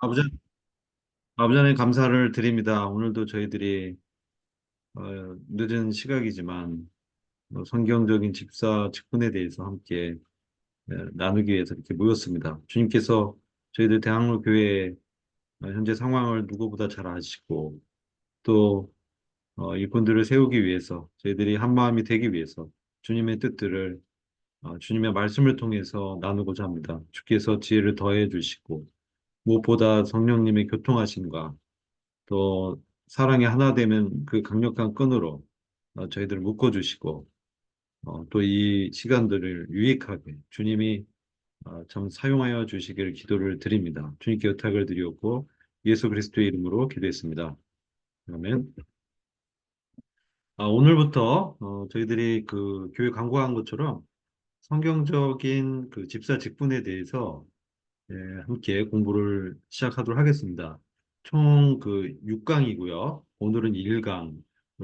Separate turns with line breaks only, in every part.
아버지, 아버지님 감사를 드립니다. 오늘도 저희들이 늦은 시각이지만 성경적인 집사 직분에 대해서 함께 나누기 위해서 이렇게 모였습니다. 주님께서 저희들 대학로 교회의 현재 상황을 누구보다 잘 아시고 또 일꾼들을 세우기 위해서 저희들이 한 마음이 되기 위해서 주님의 뜻들을 주님의 말씀을 통해서 나누고자 합니다. 주께서 지혜를 더해 주시고 무엇보다 성령님의 교통하심과 또 사랑이 하나 되면 그 강력한 끈으로 저희들을 묶어주시고 또 이 시간들을 유익하게 주님이 참 사용하여 주시기를 기도를 드립니다. 주님께 의탁을 드리었고 예수 그리스도의 이름으로 기도했습니다. 그러면 오늘부터 저희들이 그 교회 광고한 것처럼 성경적인 그 집사 직분에 대해서 예, 함께 공부를 시작하도록 하겠습니다. 총 그 6강이고요. 오늘은 1강,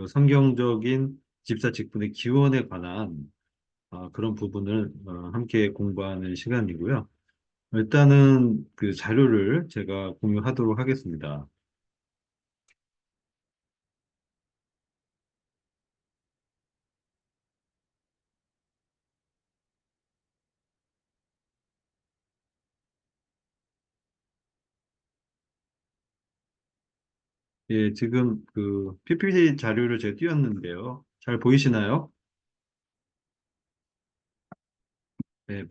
성경적인 집사 직분의 기원에 관한 그런 부분을 함께 공부하는 시간이고요. 일단은 그 자료를 제가 공유하도록 하겠습니다. 예, 지금 그 PPT 자료를 제가 띄웠는데요. 잘 보이시나요? 네,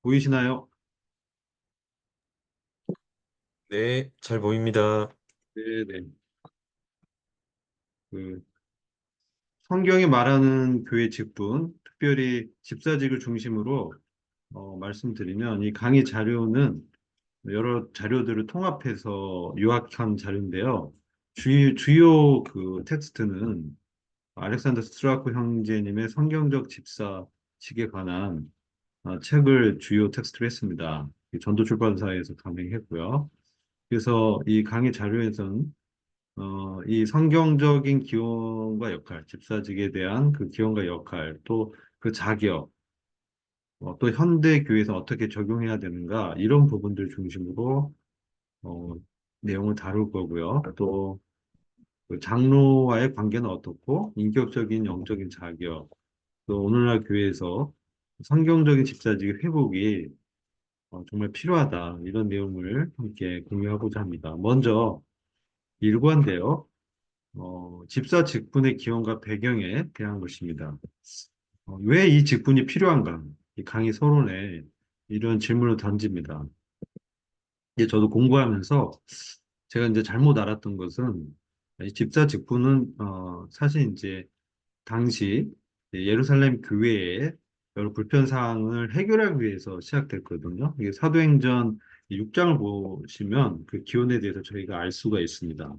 보이시나요?
네, 잘 보입니다.
네, 네. 그 성경이 말하는 교회 직분, 특별히 집사직을 중심으로 말씀드리면 이 강의 자료는 여러 자료들을 통합해서 요약한 자료인데요. 주요 그 텍스트는 알렉산더 스트라코 형제님의 성경적 집사직에 관한 책을 주요 텍스트로 했습니다. 이 전도출판사에서 감행했고요. 그래서 이 강의 자료에서는 이 성경적인 기원과 역할, 집사직에 대한 그 기원과 역할, 또 그 자격, 또 현대 교회에서 어떻게 적용해야 되는가, 이런 부분들 중심으로 어, 내용을 다룰 거고요. 또그 장로와의 관계는 어떻고, 인격적인 영적인 자격, 또 오늘날 교회에서 성경적인 집사직의 회복이 정말 필요하다, 이런 내용을 함께 공유하고자 합니다. 먼저 일과인데요. 집사 직분의 기원과 배경에 대한 것입니다. 왜 이 직분이 필요한가? 이 강의 서론에 이런 질문을 던집니다. 이제 저도 공부하면서 제가 이제 잘못 알았던 것은 이 집사 직분은 사실 이제 당시 예루살렘 교회의 여러 불편 사항을 해결하기 위해서 시작됐거든요. 이게 사도행전 6장을 보시면 그 기원에 대해서 저희가 알 수가 있습니다.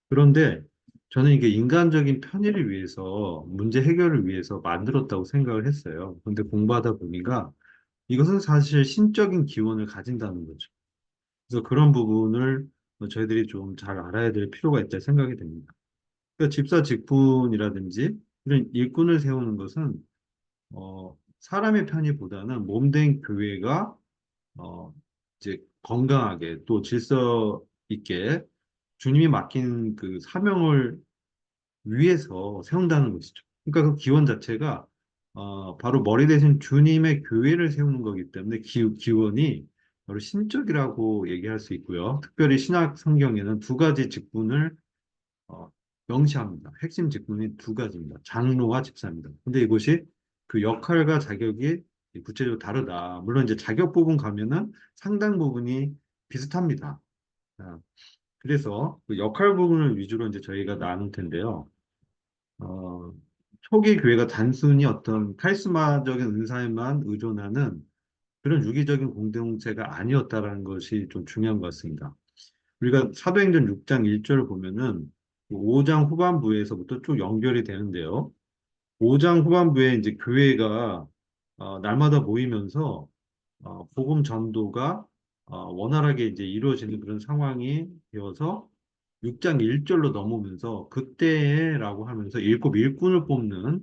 그런데 저는 이게 인간적인 편의를 위해서, 문제 해결을 위해서 만들었다고 생각을 했어요. 그런데 공부하다 보니까 이것은 사실 신적인 기원을 가진다는 거죠. 그래서 그런 부분을 저희들이 좀 잘 알아야 될 필요가 있다 생각이 됩니다. 그러니까 집사 직분이라든지 이런 일꾼을 세우는 것은 사람의 편의보다는 몸된 교회가 어, 이제 건강하게 또 질서 있게 주님이 맡긴 그 사명을 위해서 세운다는 것이죠. 그러니까 그 기원 자체가 바로 머리 대신 주님의 교회를 세우는 거기 때문에 기원이 바로 신적이라고 얘기할 수 있고요. 특별히 신약 성경에는 두 가지 직분을 어, 명시합니다. 핵심 직분이 두 가지입니다. 장로와 집사입니다. 근데 이것이 그 역할과 자격이 구체적으로 다르다. 물론 이제 자격 부분 가면은 상당 부분이 비슷합니다. 아, 그래서 그 역할 부분을 위주로 이제 저희가 나눌 텐데요. 어, 초기 교회가 단순히 어떤 카리스마적인 은사에만 의존하는 그런 유기적인 공동체가 아니었다라는 것이 좀 중요한 것 같습니다. 우리가 사도행전 6장 1절을 보면은 5장 후반부에서부터 쭉 연결이 되는데요. 5장 후반부에 이제 교회가 날마다 모이면서 복음 전도가 원활하게 이제 이루어지는 그런 상황이 되어서 6장 1절로 넘으면서 그때라고 하면서 일곱 일꾼을 뽑는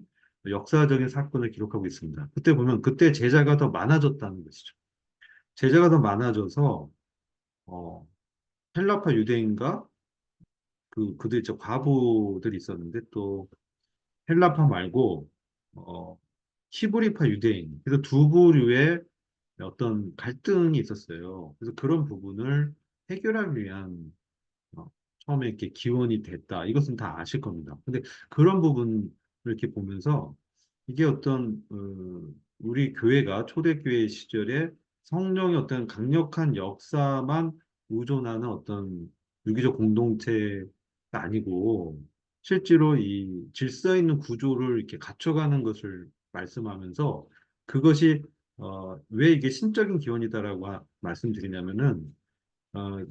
역사적인 사건을 기록하고 있습니다. 그때 보면 그때 제자가 더 많아졌다는 것이죠. 제자가 더 많아져서 어, 헬라파 유대인과 그들 저 과부들이 있었는데 또 헬라파 말고 어, 히브리파 유대인 그래서 두 부류의 어떤 갈등이 있었어요. 그래서 그런 부분을 해결하기 위한 처음에 이렇게 기원이 됐다. 이것은 다 아실 겁니다. 근데 그런 부분을 이렇게 보면서 이게 어떤 우리 교회가 초대교회 시절에 성령의 어떤 강력한 역사만 의존하는 어떤 유기적 공동체가 아니고 실제로 이 질서 있는 구조를 이렇게 갖춰가는 것을 말씀하면서 그것이 왜 이게 신적인 기원이다라고 말씀드리냐면은 어,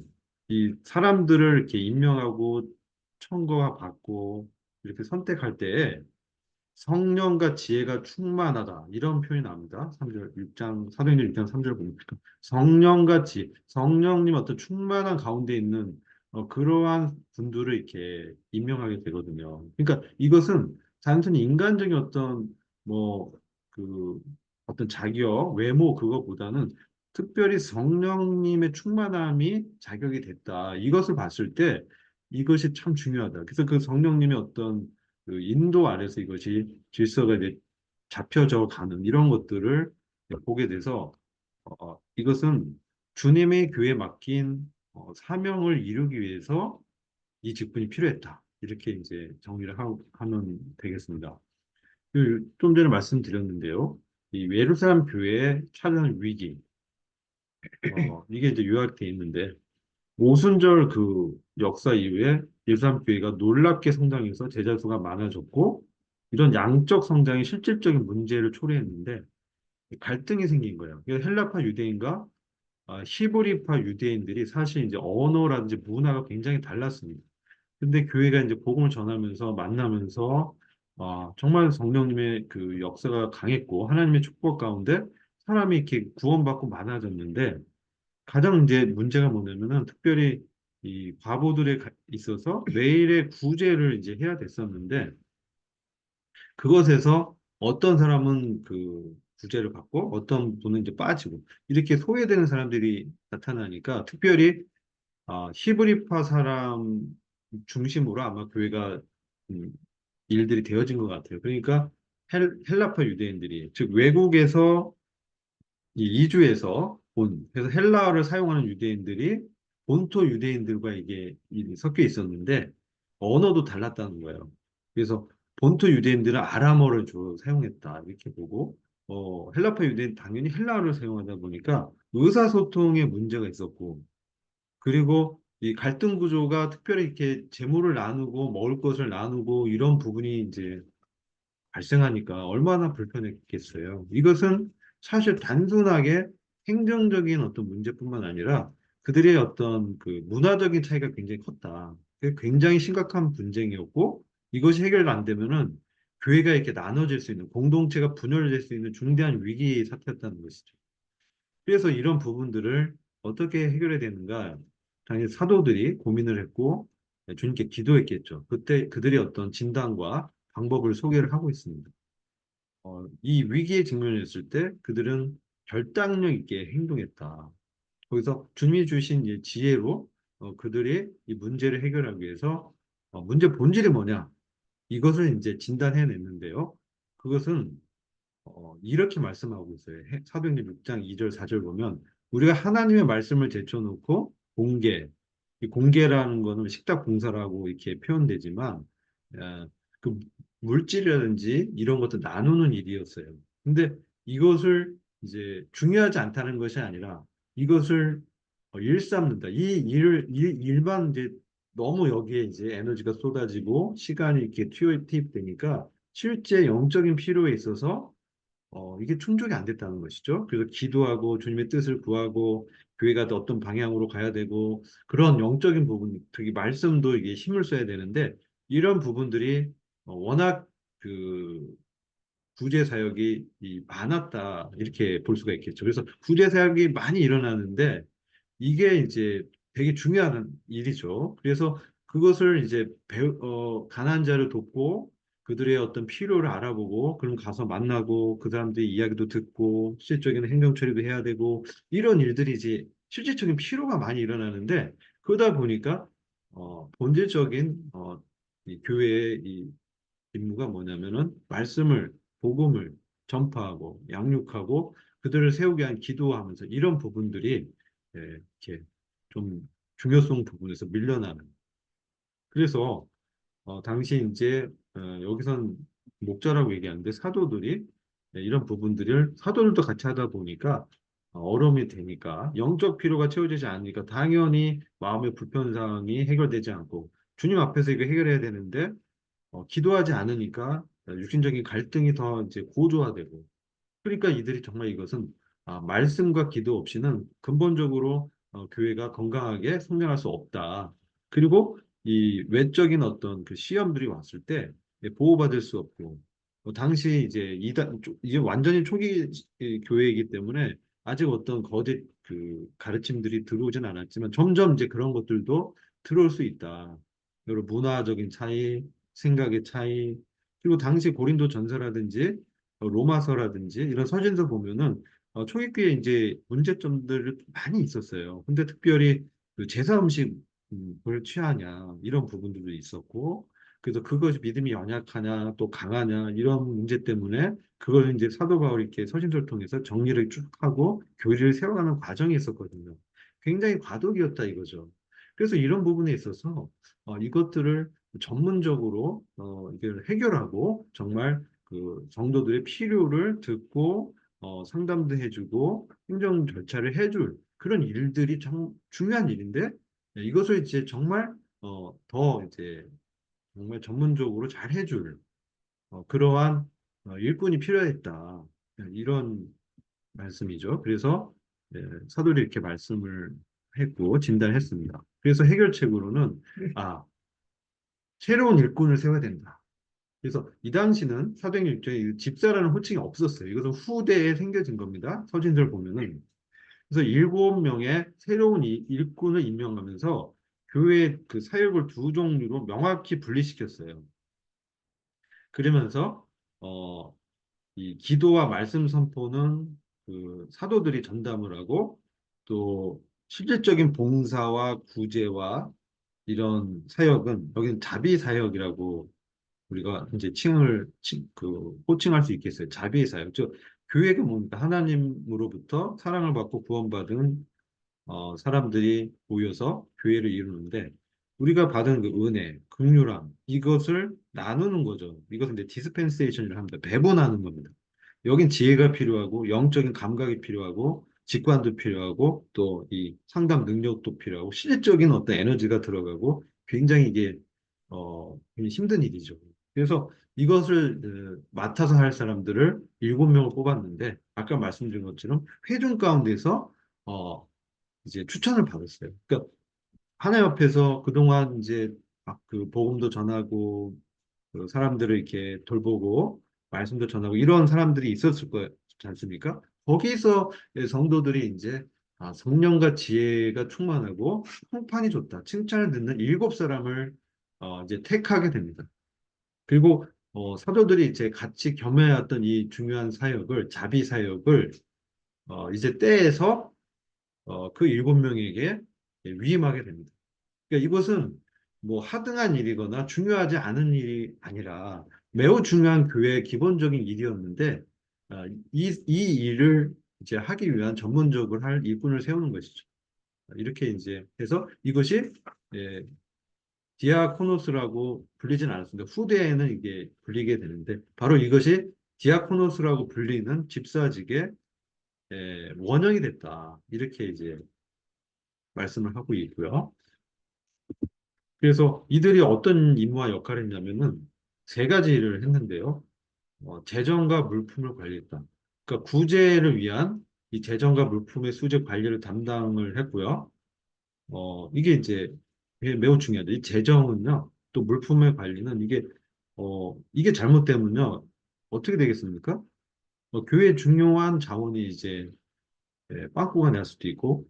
이 사람들을 이렇게 임명하고 천거받고 이렇게 선택할 때에 성령과 지혜가 충만하다. 이런 표현이 나옵니다. 3절, 6장, 사도행전 6장 3절 보니까. 성령과 지혜, 성령님 어떤 충만한 가운데 있는 그러한 분들을 이렇게 임명하게 되거든요. 그러니까 이것은 단순히 인간적인 어떤 뭐, 그, 어떤 자격, 외모 그거보다는 특별히 성령님의 충만함이 자격이 됐다. 이것을 봤을 때 이것이 참 중요하다. 그래서 그 성령님의 어떤 그 인도 아래서 이것이 질서가 이제 잡혀져 가는 이런 것들을 보게 돼서 이것은 주님의 교회에 맡긴 사명을 이루기 위해서 이 직분이 필요했다. 이렇게 이제 정리를 하면 되겠습니다. 좀 전에 말씀드렸는데요. 이 예루살렘 교회에 찾아오는 위기, 이게 이제 요약되어 있는데 오순절 그 역사 이후에 예루살렘 교회가 놀랍게 성장해서 제자 수가 많아졌고 이런 양적 성장이 실질적인 문제를 초래했는데 갈등이 생긴 거예요. 그래서 헬라파 유대인과 히브리파 유대인들이 사실 이제 언어라든지 문화가 굉장히 달랐습니다. 근데 교회가 이제 복음을 전하면서 만나면서 정말 성령님의 그 역사가 강했고 하나님의 축복 가운데 사람이 이렇게 구원받고 많아졌는데 가장 이제 문제가 뭐냐면은 특별히 이 과부들에 있어서 매일의 구제를 이제 해야 됐었는데 그것에서 어떤 사람은 그 구제를 받고 어떤 분은 이제 빠지고 이렇게 소외되는 사람들이 나타나니까 특별히 히브리파 사람 중심으로 아마 교회가 음, 일들이 되어진 것 같아요. 그러니까 헬라파 유대인들이 즉 외국에서 이 이주에서 온 그래서 헬라어를 사용하는 유대인들이 본토 유대인들과 이게 섞여 있었는데 언어도 달랐다는 거예요. 그래서 본토 유대인들은 아람어를 주로 사용했다 이렇게 보고 헬라파 유대인 당연히 헬라어를 사용하다 보니까 의사소통에 문제가 있었고 그리고 이 갈등 구조가 특별히 이렇게 재물을 나누고 먹을 것을 나누고 이런 부분이 이제 발생하니까 얼마나 불편했겠어요. 이것은 사실 단순하게 행정적인 어떤 문제뿐만 아니라 그들의 어떤 그 문화적인 차이가 굉장히 컸다. 그게 굉장히 심각한 분쟁이었고 이것이 해결 안 되면은 교회가 이렇게 나눠질 수 있는 공동체가 분열될 수 있는 중대한 위기 사태였다는 것이죠. 그래서 이런 부분들을 어떻게 해결해야 되는가? 당연히 사도들이 고민을 했고 주님께 기도했겠죠. 그때 그들이 어떤 진단과 방법을 소개를 하고 있습니다. 이 위기에 직면했을 때 그들은 결단력 있게 행동했다. 거기서 주님이 주신 이 지혜로 그들이 이 문제를 해결하기 위해서 문제 본질이 뭐냐? 이것을 이제 진단해냈는데요. 그것은 이렇게 말씀하고 있어요. 사도행전 6장 2절 4절 보면 우리가 하나님의 말씀을 제쳐놓고 이 공개라는 거는 식탁 공사라고 이렇게 표현되지만 그 물질이라든지 이런 것도 나누는 일이었어요. 근데 이것을 이제 중요하지 않다는 것이 아니라 이것을 일삼는다. 일만 이제 너무 여기에 이제 에너지가 쏟아지고 시간이 이렇게 투입되니까 실제 영적인 필요에 있어서 이게 충족이 안 됐다는 것이죠. 그래서 기도하고 주님의 뜻을 구하고 교회가 더 어떤 방향으로 가야 되고 그런 영적인 부분, 특히 말씀도 이게 힘을 써야 되는데 이런 부분들이 워낙 그 구제 사역이 많았다 이렇게 볼 수가 있겠죠. 그래서 구제 사역이 많이 일어나는데 이게 이제 되게 중요한 일이죠. 그래서 그것을 이제 가난한 자를 돕고 그들의 어떤 필요를 알아보고 그럼 가서 만나고 그 사람들의 이야기도 듣고 실질적인 행정 처리도 해야 되고 이런 일들이 이제 실질적인 피로가 많이 일어나는데 그러다 보니까 본질적인 이 교회의 이 임무가 뭐냐면은 말씀을 복음을 전파하고 양육하고 그들을 세우게 한 기도하면서 이런 부분들이 이렇게 좀 중요성 부분에서 밀려나는. 그래서 당시 이제 여기선 목자라고 얘기하는데 사도들이 이런 부분들을 사도들도 같이 하다 보니까 어려움이 되니까 영적 피로가 채워지지 않으니까 당연히 마음의 불편사항이 해결되지 않고 주님 앞에서 이거 해결해야 되는데 기도하지 않으니까 육신적인 갈등이 더 이제 고조화되고 그러니까 이들이 정말 이것은 말씀과 기도 없이는 근본적으로 교회가 건강하게 성장할 수 없다. 그리고 이 외적인 어떤 그 시험들이 왔을 때 보호받을 수 없고 당시 이제 이게 완전히 초기 교회이기 때문에 아직 어떤 거짓 그 가르침들이 들어오진 않았지만 점점 이제 그런 것들도 들어올 수 있다. 여러 문화적인 차이, 생각의 차이, 그리고 당시 고린도 전서라든지 로마서라든지 이런 서신서 보면은 초기교회 이제 문제점들이 많이 있었어요. 근데 특별히 그 제사 음식을 취하냐 이런 부분들도 있었고 그래서 그것이 믿음이 연약하냐 또 강하냐 이런 문제 때문에 그걸 이제 사도 바울이 이렇게 서신서를 통해서 정리를 쭉 하고 교리를 세워가는 과정이 있었거든요. 굉장히 과도기였다 이거죠. 그래서 이런 부분에 있어서 이것들을 전문적으로 이걸 해결하고 정말 그 성도들의 필요를 듣고 상담도 해주고 행정 절차를 해줄 그런 일들이 참 중요한 일인데 이것을 이제 정말 더 이제 정말 전문적으로 잘 해줄 그러한 일꾼이 필요했다 이런 말씀이죠. 그래서 사도들이 이렇게 말씀을 했고 진단했습니다. 그래서 해결책으로는 아 새로운 일꾼을 세워야 된다. 그래서 이 당시는 사도행전 입장에 집사라는 호칭이 없었어요. 이것은 후대에 생겨진 겁니다. 서신들 보면은. 그래서 7명의 새로운 일꾼을 임명하면서 교회 그 사역을 두 종류로 명확히 분리시켰어요. 그러면서 어, 이 기도와 말씀 선포는 그 사도들이 전담을 하고 또 실질적인 봉사와 구제와 이런 사역은 여기는 자비 사역이라고 우리가 이제 호칭할 수 있겠어요. 자비의 사역. 즉, 교회가 뭡니까? 하나님으로부터 사랑을 받고 구원받은 사람들이 모여서 교회를 이루는데 우리가 받은 그 은혜, 긍휼함 이것을 나누는 거죠. 이것은 이제 디스펜세이션이라고 합니다. 배분하는 겁니다. 여긴 지혜가 필요하고 영적인 감각이 필요하고 직관도 필요하고 또 이 상담 능력도 필요하고 실질적인 어떤 에너지가 들어가고 굉장히 이게 굉장히 힘든 일이죠. 그래서 이것을 맡아서 할 사람들을 7명을 뽑았는데 아까 말씀드린 것처럼 회중 가운데서 어, 이제 추천을 받았어요. 그러니까 하나옆에서 그동안 이제 막 그 복음도 전하고 그 사람들을 이렇게 돌보고 말씀도 전하고 이런 사람들이 있었을 거지 않습니까? 거기서 성도들이 이제 성령과 지혜가 충만하고 평판이 좋다. 칭찬을 듣는 7사람을 이제 택하게 됩니다. 그리고 사도들이 이제 같이 겸해왔던 이 중요한 사역을 자비 사역을 이제 떼에서 그 7명에게 위임하게 됩니다. 그러니까 이것은 뭐 하등한 일이거나 중요하지 않은 일이 아니라 매우 중요한 교회의 기본적인 일이었는데 이 일을 이제 하기 위한 전문적으로 할 일꾼을 세우는 것이죠. 이렇게 이제 해서 이것이 예, 디아코노스라고 불리진 않았습니다. 후대에는 이게 불리게 되는데 바로 이것이 디아코노스라고 불리는 집사직의 원형이 됐다. 이렇게 이제 말씀을 하고 있고요. 그래서 이들이 어떤 임무와 역할을 했냐면은 세 가지 일을 했는데요. 재정과 물품을 관리했다. 그러니까 구제를 위한 이 재정과 물품의 수집 관리를 담당을 했고요. 이게 이제 이게 매우 중요하죠. 이 재정은요, 또 물품의 관리는 이게 잘못되면요, 어떻게 되겠습니까? 교회의 중요한 자원이 이제 빵꾸가 날 수도 있고,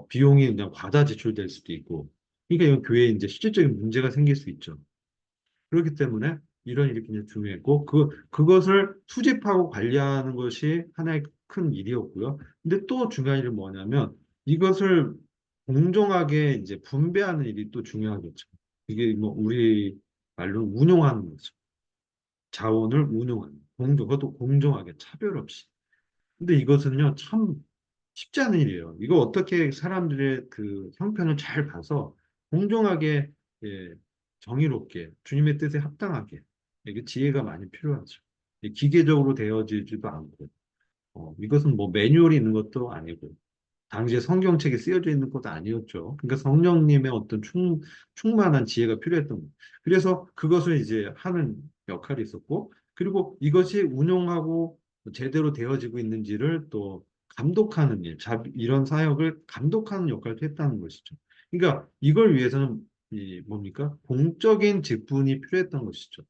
비용이 그냥 과다 지출될 수도 있고, 그러니까 이건 교회에 이제 실질적인 문제가 생길 수 있죠. 그렇기 때문에 이런 일이 굉장히 중요했고, 그것을 수집하고 관리하는 것이 하나의 큰 일이었고요. 근데 또 중요한 일은 뭐냐면, 이것을 공정하게 이제 분배하는 일이 또 중요하겠죠. 이게 뭐 우리 말로 운용하는 거죠. 자원을 운용하는. 그것도 공정하게 차별 없이. 근데 이것은요, 참 쉽지 않은 일이에요. 이거 어떻게 사람들의 그 형편을 잘 봐서 공정하게, 예, 정의롭게, 주님의 뜻에 합당하게, 이게 지혜가 많이 필요하죠. 기계적으로 되어지지도 않고, 이것은 뭐 매뉴얼이 있는 것도 아니고, 당시에 성경책에 쓰여져 있는 것도 아니었죠. 그러니까 성령님의 어떤 충만한 지혜가 필요했던 거예요. 그래서 그것을 이제 하는 역할이 있었고, 그리고 이것이 운용하고 제대로 되어지고 있는지를 또 감독하는 일, 이런 사역을 감독하는 역할도 했다는 것이죠. 그러니까 이걸 위해서는 뭡니까? 공적인 직분이 필요했던 것이죠.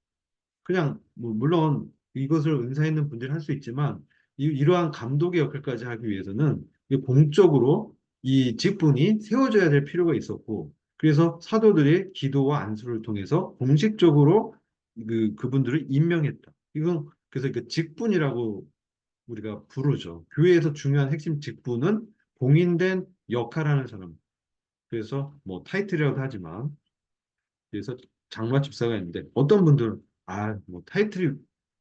그냥 물론 이것을 은사 있는 분들이 할 수 있지만 이러한 감독의 역할까지 하기 위해서는 이 공적으로 이 직분이 세워져야 될 필요가 있었고 그래서 사도들이 기도와 안수를 통해서 공식적으로 그분들을 임명했다. 이건 그래서 그 직분이라고 우리가 부르죠. 교회에서 중요한 핵심 직분은 공인된 역할하는 사람. 그래서 뭐 타이틀이라고 하지만 그래서 장마 집사가 있는데 어떤 분들은 뭐 타이틀이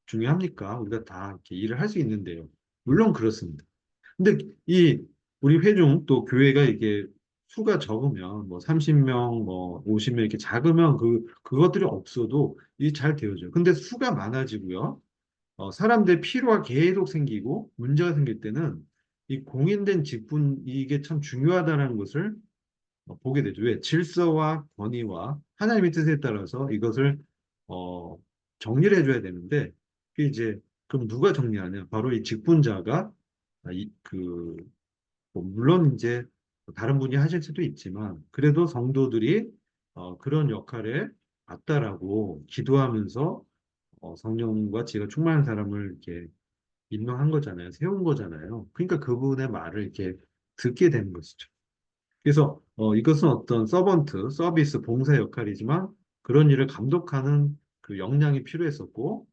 중요합니까? 우리가 다 이렇게 일을 할 수 있는데요. 물론 그렇습니다. 근데 이 우리 회중 또 교회가 이게 수가 적으면 뭐 30명, 뭐 50명 이렇게 작으면 그것들이 없어도 이게 잘 되어져요. 근데 수가 많아지고요. 사람들 피로가 계속 생기고 문제가 생길 때는 이 공인된 직분 이게 참 중요하다는 것을 보게 되죠. 왜? 질서와 권위와 하나님의 뜻에 따라서 이것을 어, 정리를 해줘야 되는데 그게 이제 그럼 누가 정리하냐? 바로 이 직분자가 뭐 물론 이제 다른 분이 하실 수도 있지만 그래도 성도들이 그런 역할에 맞다라고 기도하면서 성령과 지혜가 충만한 사람을 이렇게 임명한 거잖아요. 세운 거잖아요. 그러니까 그분의 말을 이렇게 듣게 되는 것이죠. 그래서 이것은 어떤 서번트, 서비스, 봉사 역할이지만 그런 일을 감독하는 그 역량이 필요했었고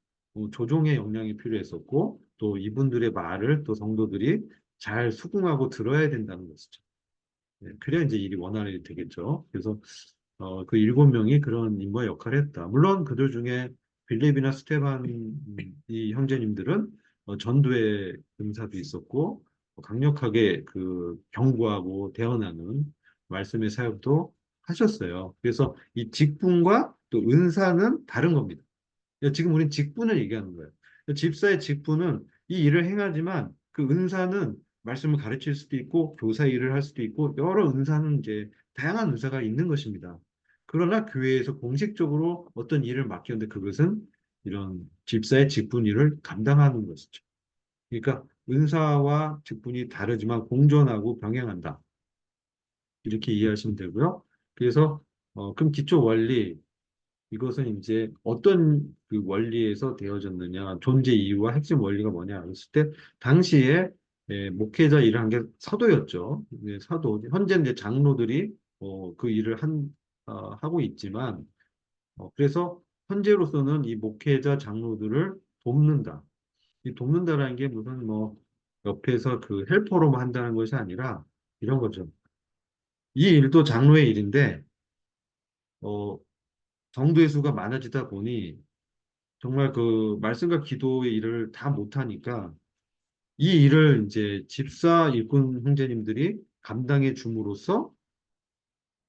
조종의 역량이 필요했었고 또 이분들의 말을 또 성도들이 잘 수긍하고 들어야 된다는 것이죠. 네, 그래야 이제 일이 원활히 되겠죠. 그래서 그 7명이 그런 임무와 역할을 했다. 물론 그들 중에 빌립이나 스테반 이 형제님들은 전도의 은사도 있었고 강력하게 그 경고하고 대언하는 말씀의 사역도 하셨어요. 그래서 이 직분과 또 은사는 다른 겁니다. 지금 우리는 직분을 얘기하는 거예요. 집사의 직분은 이 일을 행하지만 그 은사는 말씀을 가르칠 수도 있고 교사 일을 할 수도 있고 여러 은사는 이제 다양한 은사가 있는 것입니다. 그러나 교회에서 공식적으로 어떤 일을 맡겼는데 그것은 이런 집사의 직분 일을 감당하는 것이죠. 그러니까 은사와 직분이 다르지만 공존하고 병행한다. 이렇게 이해하시면 되고요. 그래서 그럼 기초 원리 이것은 이제 어떤 그 원리에서 되어졌느냐, 존재 이유와 핵심 원리가 뭐냐 했을 때, 당시에 목회자 일을 한 게 사도였죠. 사도. 현재 이제 장로들이 그 일을 하고 있지만, 그래서 현재로서는 이 목회자 장로들을 돕는다. 이 돕는다라는 게 무슨 뭐 옆에서 그 헬퍼로만 한다는 것이 아니라 이런 거죠. 이 일도 장로의 일인데, 어, 성도의 수가 많아지다 보니 정말 그 말씀과 기도의 일을 다 못하니까 이 일을 이제 집사 일꾼 형제님들이 감당해 줌으로써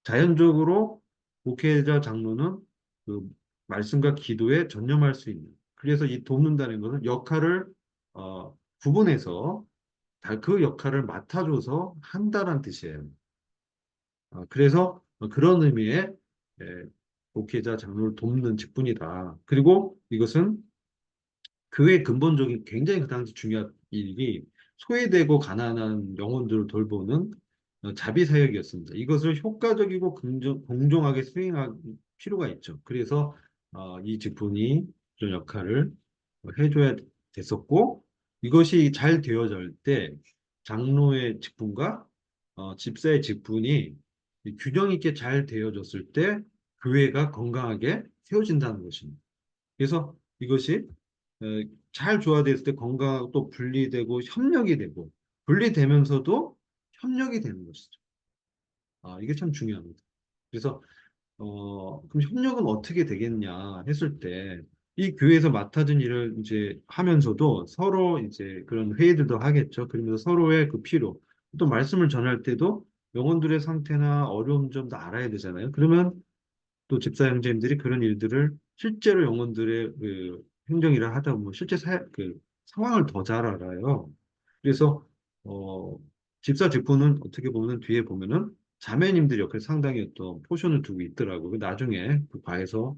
자연적으로 목회자 장로는 그 말씀과 기도에 전념할 수 있는. 그래서 이 돕는다는 것은 역할을 구분해서 다 그 역할을 맡아줘서 한다는 뜻이에요. 그래서 그런 의미의 에, 목회자 장로를 돕는 직분이다. 그리고 이것은 그의 근본적인 굉장히 그 당시 중요한 일이 소외되고 가난한 영혼들을 돌보는 자비 사역이었습니다. 이것을 효과적이고 공정하게 수행할 필요가 있죠. 그래서 이 직분이 이런 역할을 해줘야 됐었고 이것이 잘 되어질 때 장로의 직분과 집사의 직분이 균형 있게 잘 되어졌을 때 교회가 건강하게 세워진다는 것입니다. 그래서 이것이 잘 조화됐을 때 건강하고 또 분리되고 협력이 되고 분리되면서도 협력이 되는 것이죠. 이게 참 중요합니다. 그래서 그럼 협력은 어떻게 되겠냐 했을 때, 이 교회에서 맡아진 일을 이제 하면서도 서로 이제 그런 회의들도 하겠죠. 그러면서 서로의 그 필요, 또 말씀을 전할 때도 영혼들의 상태나 어려움 좀 더 알아야 되잖아요. 그러면 또 집사 형제님들이 그런 일들을 실제로 영혼들의 그 행정일을 하다 보면 실제 그 상황을 더 잘 알아요. 그래서 어, 집사 직분은 어떻게 보면 뒤에 보면은 자매님들 역할 상당히 어떤 포션을 두고 있더라고요. 나중에 그 과에서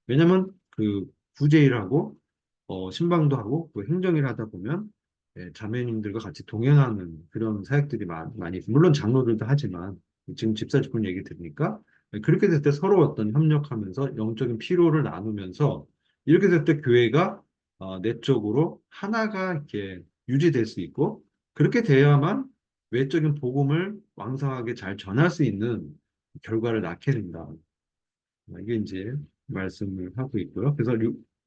왜냐면 그 구제일을 하고 신방도 하고 그 행정일을 하다 보면 자매님들과 같이 동행하는 그런 사역들이 많이 있어요. 물론 장로들도 하지만 지금 집사 직분 얘기 들으니까 그렇게 됐을 때 서로 어떤 협력하면서 영적인 피로를 나누면서 이렇게 됐을 때 교회가 내적으로 하나가 이렇게 유지될 수 있고 그렇게 돼야만 외적인 복음을 왕성하게 잘 전할 수 있는 결과를 낳게 된다. 이게 이제 말씀을 하고 있고요. 그래서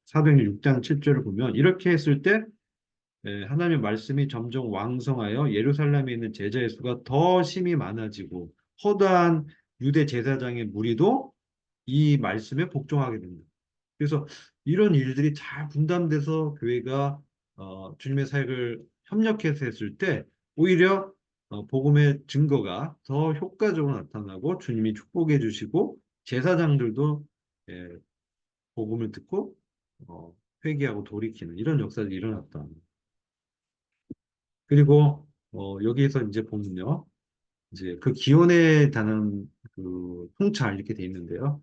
사도행전 6장 7절을 보면 이렇게 했을 때 하나님의 말씀이 점점 왕성하여 예루살렘에 있는 제자의 수가 더 심히 많아지고 허다한 유대 제사장의 무리도 이 말씀에 복종하게 됩니다. 그래서 이런 일들이 잘 분담돼서 교회가 주님의 사역을 협력해서 했을 때 오히려 복음의 증거가 더 효과적으로 나타나고 주님이 축복해 주시고 제사장들도 예, 복음을 듣고 회개하고 돌이키는 이런 역사들이 일어났다. 그리고 여기에서 이제 보면요. 이제 그 기원에 관한 그 통찰 이렇게 돼 있는데요.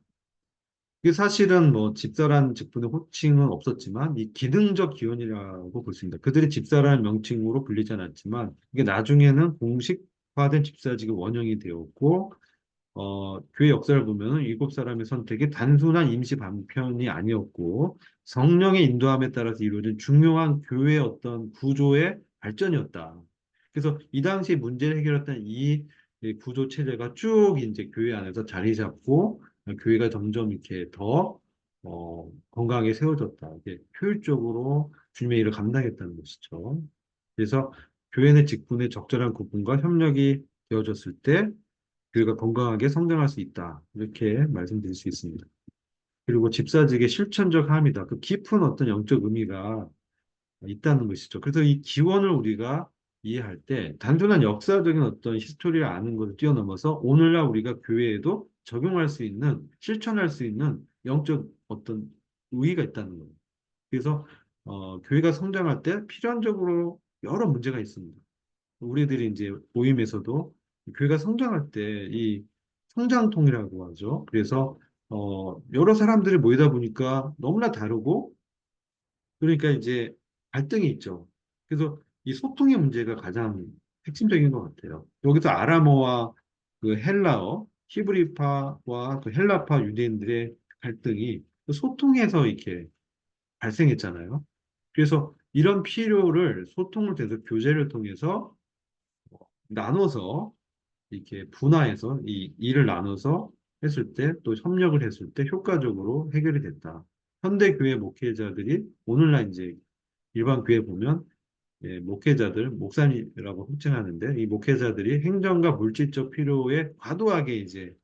이게 사실은 뭐 집사라는 직분의 호칭은 없었지만 이 기능적 기원이라고 볼 수 있습니다. 그들이 집사라는 명칭으로 불리지 않았지만 이게 나중에는 공식화된 집사직의 원형이 되었고 교회 역사를 보면 일곱 사람의 선택이 단순한 임시 반편이 아니었고 성령의 인도함에 따라서 이루어진 중요한 교회의 어떤 구조의 발전이었다. 그래서 이 당시 문제를 해결했던 이 구조 체제가 쭉 이제 교회 안에서 자리 잡고 교회가 점점 이렇게 더 건강하게 세워졌다. 이게 효율적으로 주님의 일을 감당했다는 것이죠. 그래서 교회 내 직분의 적절한 구분과 협력이 되어졌을 때 교회가 건강하게 성장할 수 있다. 이렇게 말씀드릴 수 있습니다. 그리고 집사직의 실천적 함이다. 그 깊은 어떤 영적 의미가 있다는 것이죠. 그래서 이 기원을 우리가 이해할 때 단순한 역사적인 어떤 히스토리를 아는 것을 뛰어넘어서 오늘날 우리가 교회에도 적용할 수 있는, 실천할 수 있는 영적 어떤 의의가 있다는 거예요. 그래서 교회가 성장할 때 필연적으로 여러 문제가 있습니다. 우리들이 이제 모임에서도 교회가 성장할 때 이 성장통이라고 하죠. 그래서 여러 사람들이 모이다 보니까 너무나 다르고 그러니까 이제 갈등이 있죠. 그래서 이 소통의 문제가 가장 핵심적인 것 같아요. 여기서 아람어와 그 헬라어, 히브리파와 그 헬라파 유대인들의 갈등이 그 소통에서 이렇게 발생했잖아요. 그래서 이런 필요를 소통을 통해서 교제를 통해서 나눠서 이렇게 분화해서 이 일을 나눠서 했을 때 또 협력을 했을 때 효과적으로 해결이 됐다. 현대 교회 목회자들이 오늘날 이제 일반 교회 보면 목회자들, 목사님이라고 호칭하는데 이 목회자들이 행정과 물질적 필요에 과도하게 이제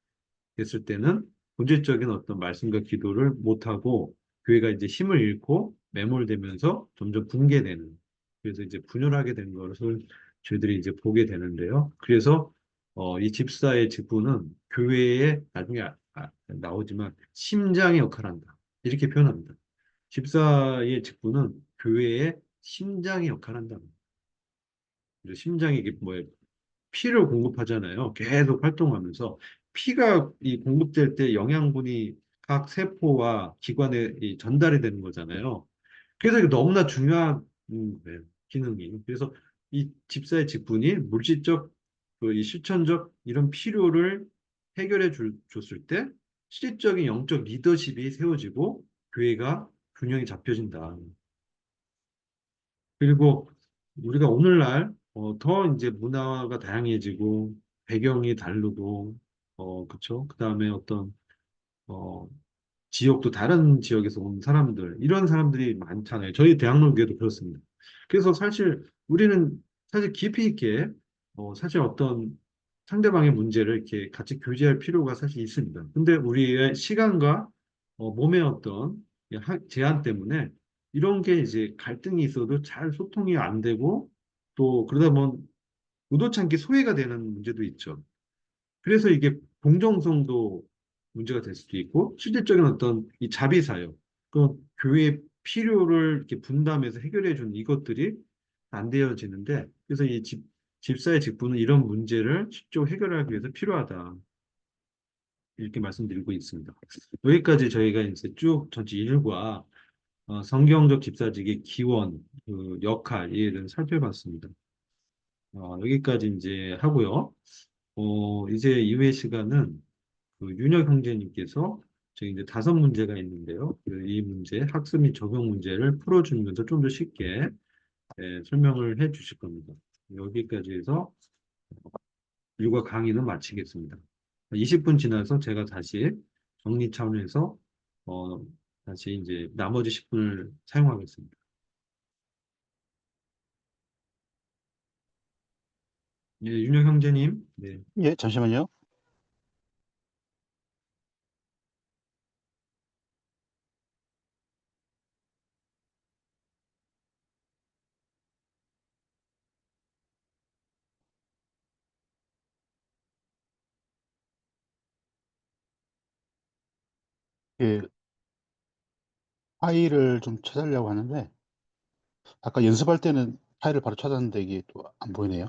됐을 때는 본질적인 어떤 말씀과 기도를 못하고 교회가 이제 힘을 잃고 매몰되면서 점점 붕괴되는 그래서 이제 분열하게 된 것을 저희들이 이제 보게 되는데요. 그래서 이 집사의 직분은 교회에 나중에 나오지만 심장의 역할을 한다. 이렇게 표현합니다. 집사의 직분은 교회의 심장의 역할을 한다. 그래서 심장이 이게 뭐예요? 피를 공급하잖아요. 계속 활동하면서 피가 이 공급될 때 영양분이 각 세포와 기관에 이 전달이 되는 거잖아요. 그래서 이게 너무나 중요한 거예요, 기능이. 그래서 이 집사의 직분이 물질적, 이 실천적 이런 필요를 줬을 때 실질적인 영적 리더십이 세워지고 교회가 균형이 잡혀진다. 그리고 우리가 오늘날 더 이제 문화가 다양해지고 배경이 다르고 그쵸? 그다음에 어떤 어 지역도 다른 지역에서 온 사람들 이런 사람들이 많잖아요. 저희 대학로교회도 그렇습니다. 그래서 사실 우리는 사실 깊이 있게 사실 어떤 상대방의 문제를 이렇게 같이 교제할 필요가 사실 있습니다. 근데 우리의 시간과 몸의 어떤 제한 때문에 이런 게 이제 갈등이 있어도 잘 소통이 안 되고 또 그러다 보면 의도치 않게 소외가 되는 문제도 있죠. 그래서 이게 공정성도 문제가 될 수도 있고 실질적인 어떤 이 자비사역, 그 교회의 필요를 이렇게 분담해서 해결해 주는 이것들이 안 되어지는데 그래서 집사의 직분은 이런 문제를 직접 해결하기 위해서 필요하다. 이렇게 말씀드리고 있습니다. 여기까지 저희가 이제 쭉 전체 일과 성경적 집사직의 기원, 그 역할, 이를 살펴봤습니다. 여기까지 이제 하고요. 이제 이후의 시간은 그 윤혁 형제님께서 저희 이제 5문제가 있는데요. 그이 문제, 학습 및 적용 문제를 풀어주면서 좀 더 쉽게 설명을 해 주실 겁니다. 여기까지 해서 일과 강의는 마치겠습니다. 20분 지나서 제가 다시 정리 차원에서 어, 다시 이제 나머지 10분을 사용하겠습니다. 예, 윤혁 형제님, 네,
예, 잠시만요. 그 파일을 좀 찾으려고 하는데 아까 연습할 때는 파일을 바로 찾았는데 이게 또 안 보이네요.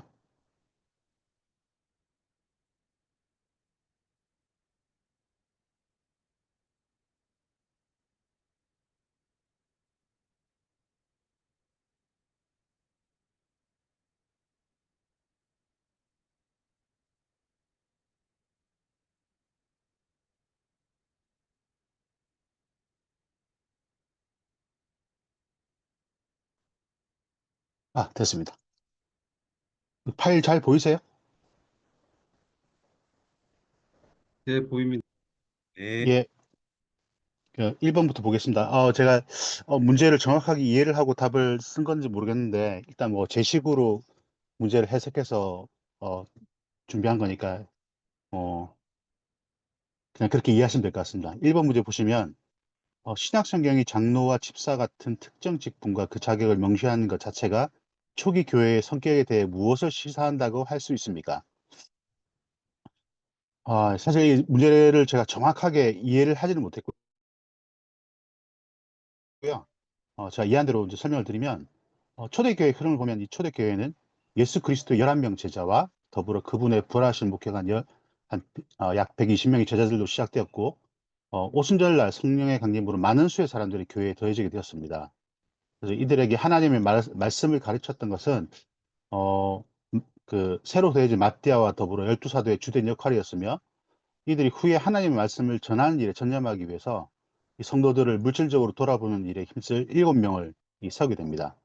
아, 됐습니다. 그 파일 잘 보이세요?
네, 보입니다. 네,
예, 1번부터 보겠습니다. 제가 문제를 정확하게 이해를 하고 답을 쓴 건지 모르겠는데 일단 뭐 제 식으로 문제를 해석해서 어, 준비한 거니까 어, 그냥 그렇게 이해하시면 될 것 같습니다. 1번 문제 보시면 신약 성경이 장로와 집사 같은 특정 직분과 그 자격을 명시하는 것 자체가 초기 교회의 성격에 대해 무엇을 시사한다고 할 수 있습니까? 사실 이 문제를 제가 정확하게 이해를 하지는 못했고요. 제가 이해한 대로 이제 설명을 드리면, 초대교회 흐름을 보면 이 초대교회는 예수 그리스도 11명 제자와 더불어 그분의 부활하신 목회가 약 120명의 제자들로 시작되었고, 오순절 날 성령의 강림으로 많은 수의 사람들이 교회에 더해지게 되었습니다. 그래서 이들에게 하나님의 말씀을 가르쳤던 것은 어, 그 새로 더해진 마띠아와 더불어 12사도의 주된 역할이었으며 이들이 후에 하나님의 말씀을 전하는 일에 전념하기 위해서 이 성도들을 물질적으로 돌아보는 일에 힘쓸 7명을 세우게 됩니다.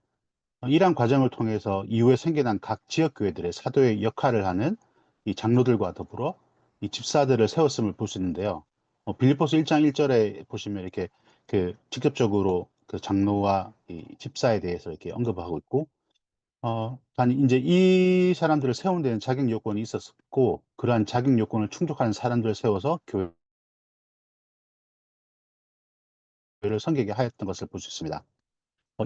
이러한 과정을 통해서 이후에 생겨난 각 지역 교회들의 사도의 역할을 하는 이 장로들과 더불어 이 집사들을 세웠음을 볼 수 있는데요. 빌립보서 1장 1절에 보시면 이렇게 직접적으로 그 장로와 이 집사에 대해서 이렇게 언급하고 있고, 단 이제 이 사람들을 세우는 데는 자격 요건이 있었고, 그러한 자격 요건을 충족하는 사람들을 세워서 교회를 섬기게 하였던 것을 볼 수 있습니다.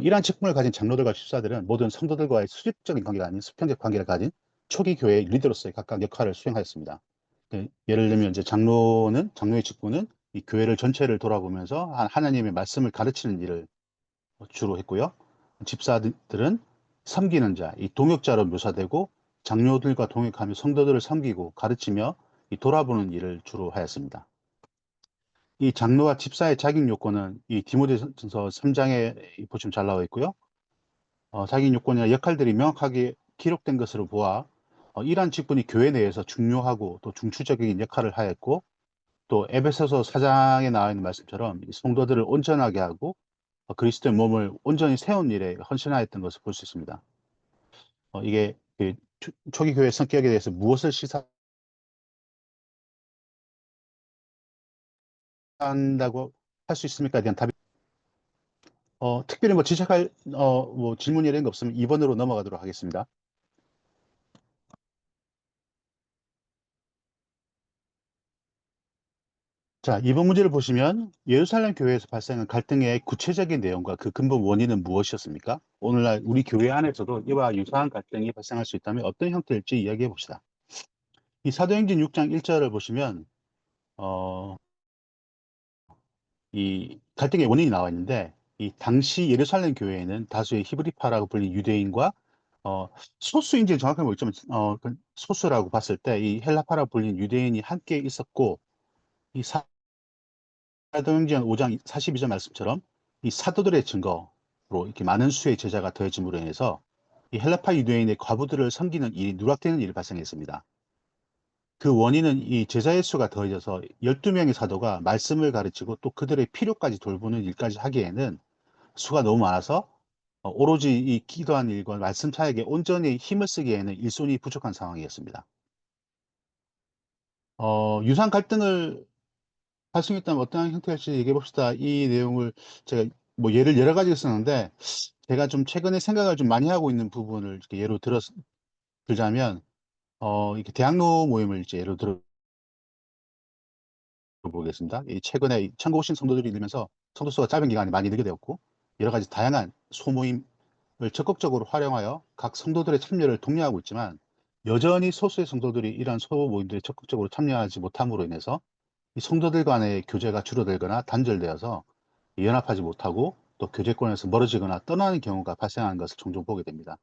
이러한 직분을 가진 장로들과 집사들은 모든 성도들과의 수직적인 관계가 아닌 수평적 관계를 가진 초기 교회의 리더로서의 각각 역할을 수행하였습니다. 예를 들면 이제 장로의 직분은 이 교회를 전체를 돌아보면서 하나님의 말씀을 가르치는 일을 주로 했고요. 집사들은 섬기는 자, 이 동역자로 묘사되고 장로들과 동역하며 성도들을 섬기고 가르치며 이 돌아보는 일을 주로 하였습니다. 이 장로와 집사의 자격 요건은 이 디모데전서 3장에 보시면 잘 나와 있고요. 자격 요건이나 역할들이 명확하게 기록된 것으로 보아 이러한 직분이 교회 내에서 중요하고 또 중추적인 역할을 하였고 또 에베소서 4장에 나와 있는 말씀처럼 이 성도들을 온전하게 하고 그리스도의 몸을 온전히 세운 일에 헌신하였던 것을 볼 수 있습니다. 이게 초기 교회 성격에 대해서 무엇을 시사한다고 할 수 있습니까? 에 대한 답이 특별히 뭐 지적할 뭐 질문 이런 거 없으면 2번으로 넘어가도록 하겠습니다. 자, 이번 문제를 보시면 예루살렘 교회에서 발생한 갈등의 구체적인 내용과 그 근본 원인은 무엇이었습니까? 오늘날 우리 교회 안에서도 이와 유사한 갈등이 발생할 수 있다면 어떤 형태일지 이야기해 봅시다. 이 사도행전 6장 1절을 보시면 어, 이 갈등의 원인이 나와 있는데 이 당시 예루살렘 교회에는 다수의 히브리파라고 불린 유대인과 어, 소수인지 정확하게 모르지만 그 소수라고 봤을 때 이 헬라파라고 불린 유대인이 함께 있었고 이 사도행전 5장 42절 말씀처럼 이 사도들의 증거로 이렇게 많은 수의 제자가 더해짐으로 인해서 이 헬라파 유대인의 과부들을 섬기는 일이 누락되는 일이 발생했습니다. 그 원인은 이 제자의 수가 더해져서 12명의 사도가 말씀을 가르치고 또 그들의 필요까지 돌보는 일까지 하기에는 수가 너무 많아서 오로지 이 기도한 일과 말씀 사역에 온전히 힘을 쓰기에는 일손이 부족한 상황이었습니다. 유사한 갈등을 발생했다면 어떠한 형태일지 얘기해 봅시다. 이 내용을 제가 뭐 예를 여러 가지 쓰는데 제가 좀 최근에 생각을 좀 많이 하고 있는 부분을 이렇게 예로 들자면 이렇게 대학로 모임을 이제 예로 들어보겠습니다. 이 최근에 천국 오신 성도들이 늘면서 성도 수가 짧은 기간에 많이 늘게 되었고 여러 가지 다양한 소모임을 적극적으로 활용하여 각 성도들의 참여를 독려하고 있지만 여전히 소수의 성도들이 이러한 소모임들에 적극적으로 참여하지 못함으로 인해서 이 성도들 간의 교제가 줄어들거나 단절되어서 연합하지 못하고 또 교제권에서 멀어지거나 떠나는 경우가 발생하는 것을 종종 보게 됩니다.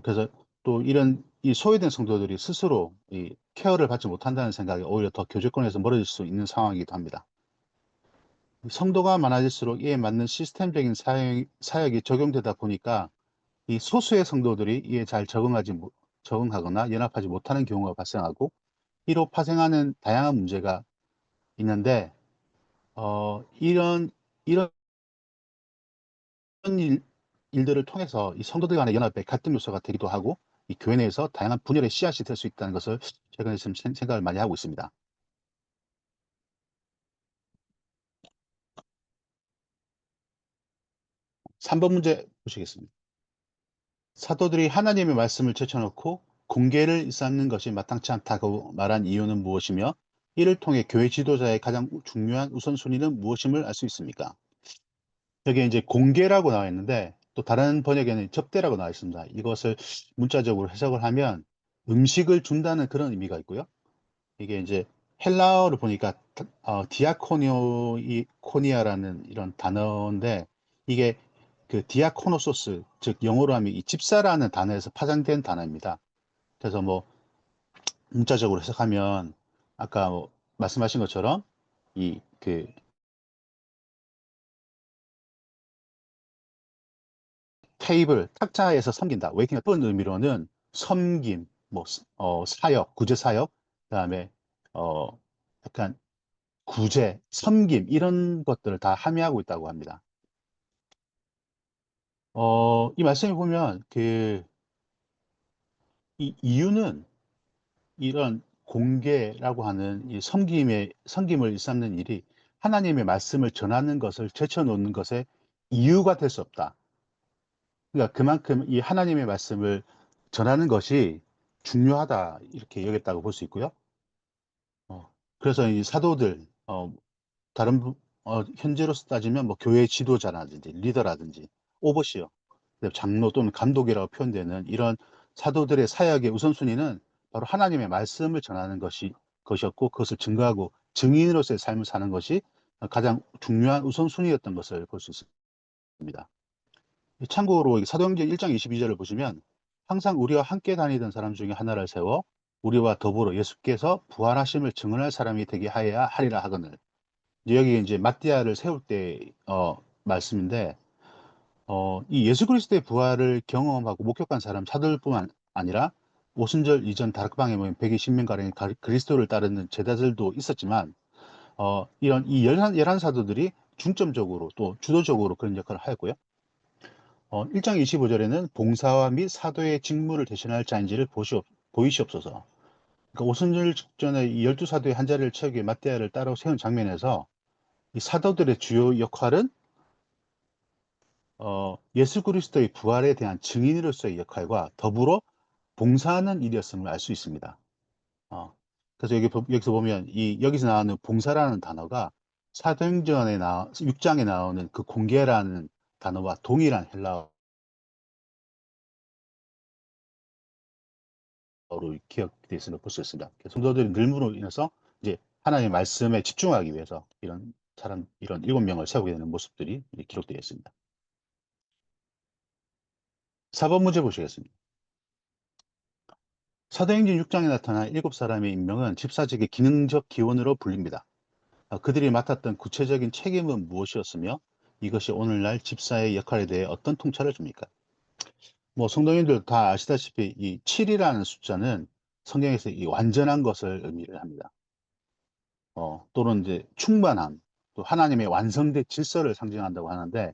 그래서 또 이런 이 소외된 성도들이 스스로 이 케어를 받지 못한다는 생각이 오히려 더 교제권에서 멀어질 수 있는 상황이기도 합니다. 성도가 많아질수록 이에 맞는 시스템적인 사역이 적용되다 보니까 이 소수의 성도들이 이에 잘 적응하거나 연합하지 못하는 경우가 발생하고 이로 파생하는 다양한 문제가 있는데 이런 일들을 통해서 이 성도들 간의 연합의 갈등 요소가 되기도 하고 이 교회 내에서 다양한 분열의 씨앗이 될 수 있다는 것을 최근에 좀 생각을 많이 하고 있습니다. 3번 문제 보시겠습니다. 사도들이 하나님의 말씀을 제쳐놓고 공개를 일삼는 것이 마땅치 않다고 말한 이유는 무엇이며 이를 통해 교회 지도자의 가장 중요한 우선순위는 무엇임을 알 수 있습니까? 여기에 이제 공개라고 나와 있는데 또 다른 번역에는 접대라고 나와 있습니다. 이것을 문자적으로 해석을 하면 음식을 준다는 그런 의미가 있고요. 이게 이제 헬라어를 보니까 디아코니아라는 이런 단어인데 이게 그 디아코노소스 즉 영어로 하면 이 집사라는 단어에서 파생된 단어입니다. 그래서 뭐 문자적으로 해석하면 아까 뭐 말씀하신 것처럼 이그 테이블, 탁자에서 섬긴다. 웨이팅 어떤 의미로는 섬김, 뭐, 사역, 구제 사역, 그다음에 어, 약간 구제, 섬김 이런 것들을 다 함의하고 있다고 합니다. 이 말씀을 보면 이 이유는 이런 공개라고 하는 이 섬김을 일삼는 일이 하나님의 말씀을 전하는 것을 제쳐놓는 것에 이유가 될 수 없다. 그러니까 그만큼 이 하나님의 말씀을 전하는 것이 중요하다 이렇게 여겼다고 볼 수 있고요. 그래서 이 사도들 다른 현재로서 따지면 뭐 교회 지도자라든지 리더라든지 오버시어, 장로 또는 감독이라고 표현되는 이런 사도들의 사역의 우선순위는 바로 하나님의 말씀을 전하는 것이었고 그것을 증거하고 증인으로서의 삶을 사는 것이 가장 중요한 우선순위였던 것을 볼 수 있습니다. 참고로 사도행전 1장 22절을 보시면 항상 우리와 함께 다니던 사람 중에 하나를 세워 우리와 더불어 예수께서 부활하심을 증언할 사람이 되게 하여야 하리라 하거늘. 여기 이제 마띠아를 세울 때 말씀인데 이 예수 그리스도의 부활을 경험하고 목격한 사람 사도들뿐만 아니라 오순절 이전 다락방에 모인 120명가량의 그리스도를 따르는 제자들도 있었지만 이런 이 열한 사도들이 중점적으로 또 주도적으로 그런 역할을 하였고요. 1장 25절에는 봉사와 및 사도의 직무를 대신할 자인지를 보이시옵소서. 그러니까 오순절 직전에 이 12사도의 한 자리를 채우기 위해 마띠아를 따로 세운 장면에서 이 사도들의 주요 역할은 예수 그리스도의 부활에 대한 증인으로서의 역할과 더불어 봉사하는 일이었음을 알 수 있습니다. 어, 그래서 여기서 보면 여기서 나오는 봉사라는 단어가 사도행전에 6장에 나오는 그 공개라는 단어와 동일한 헬라어로 기억되어 있음을 볼 수 있습니다. 성도들이 늘므로 인해서 이제 하나님의 말씀에 집중하기 위해서 이런 7명을 세우게 되는 모습들이 기록되어 있습니다. 4번 문제 보시겠습니다. 사도행전 6장에 나타난 7사람의 임명은 집사직의 기능적 기원으로 불립니다. 그들이 맡았던 구체적인 책임은 무엇이었으며 이것이 오늘날 집사의 역할에 대해 어떤 통찰을 줍니까? 뭐 성도님들 다 아시다시피 이 7이라는 숫자는 성경에서 이 완전한 것을 의미를 합니다. 또는 이제 충만함, 또 하나님의 완성된 질서를 상징한다고 하는데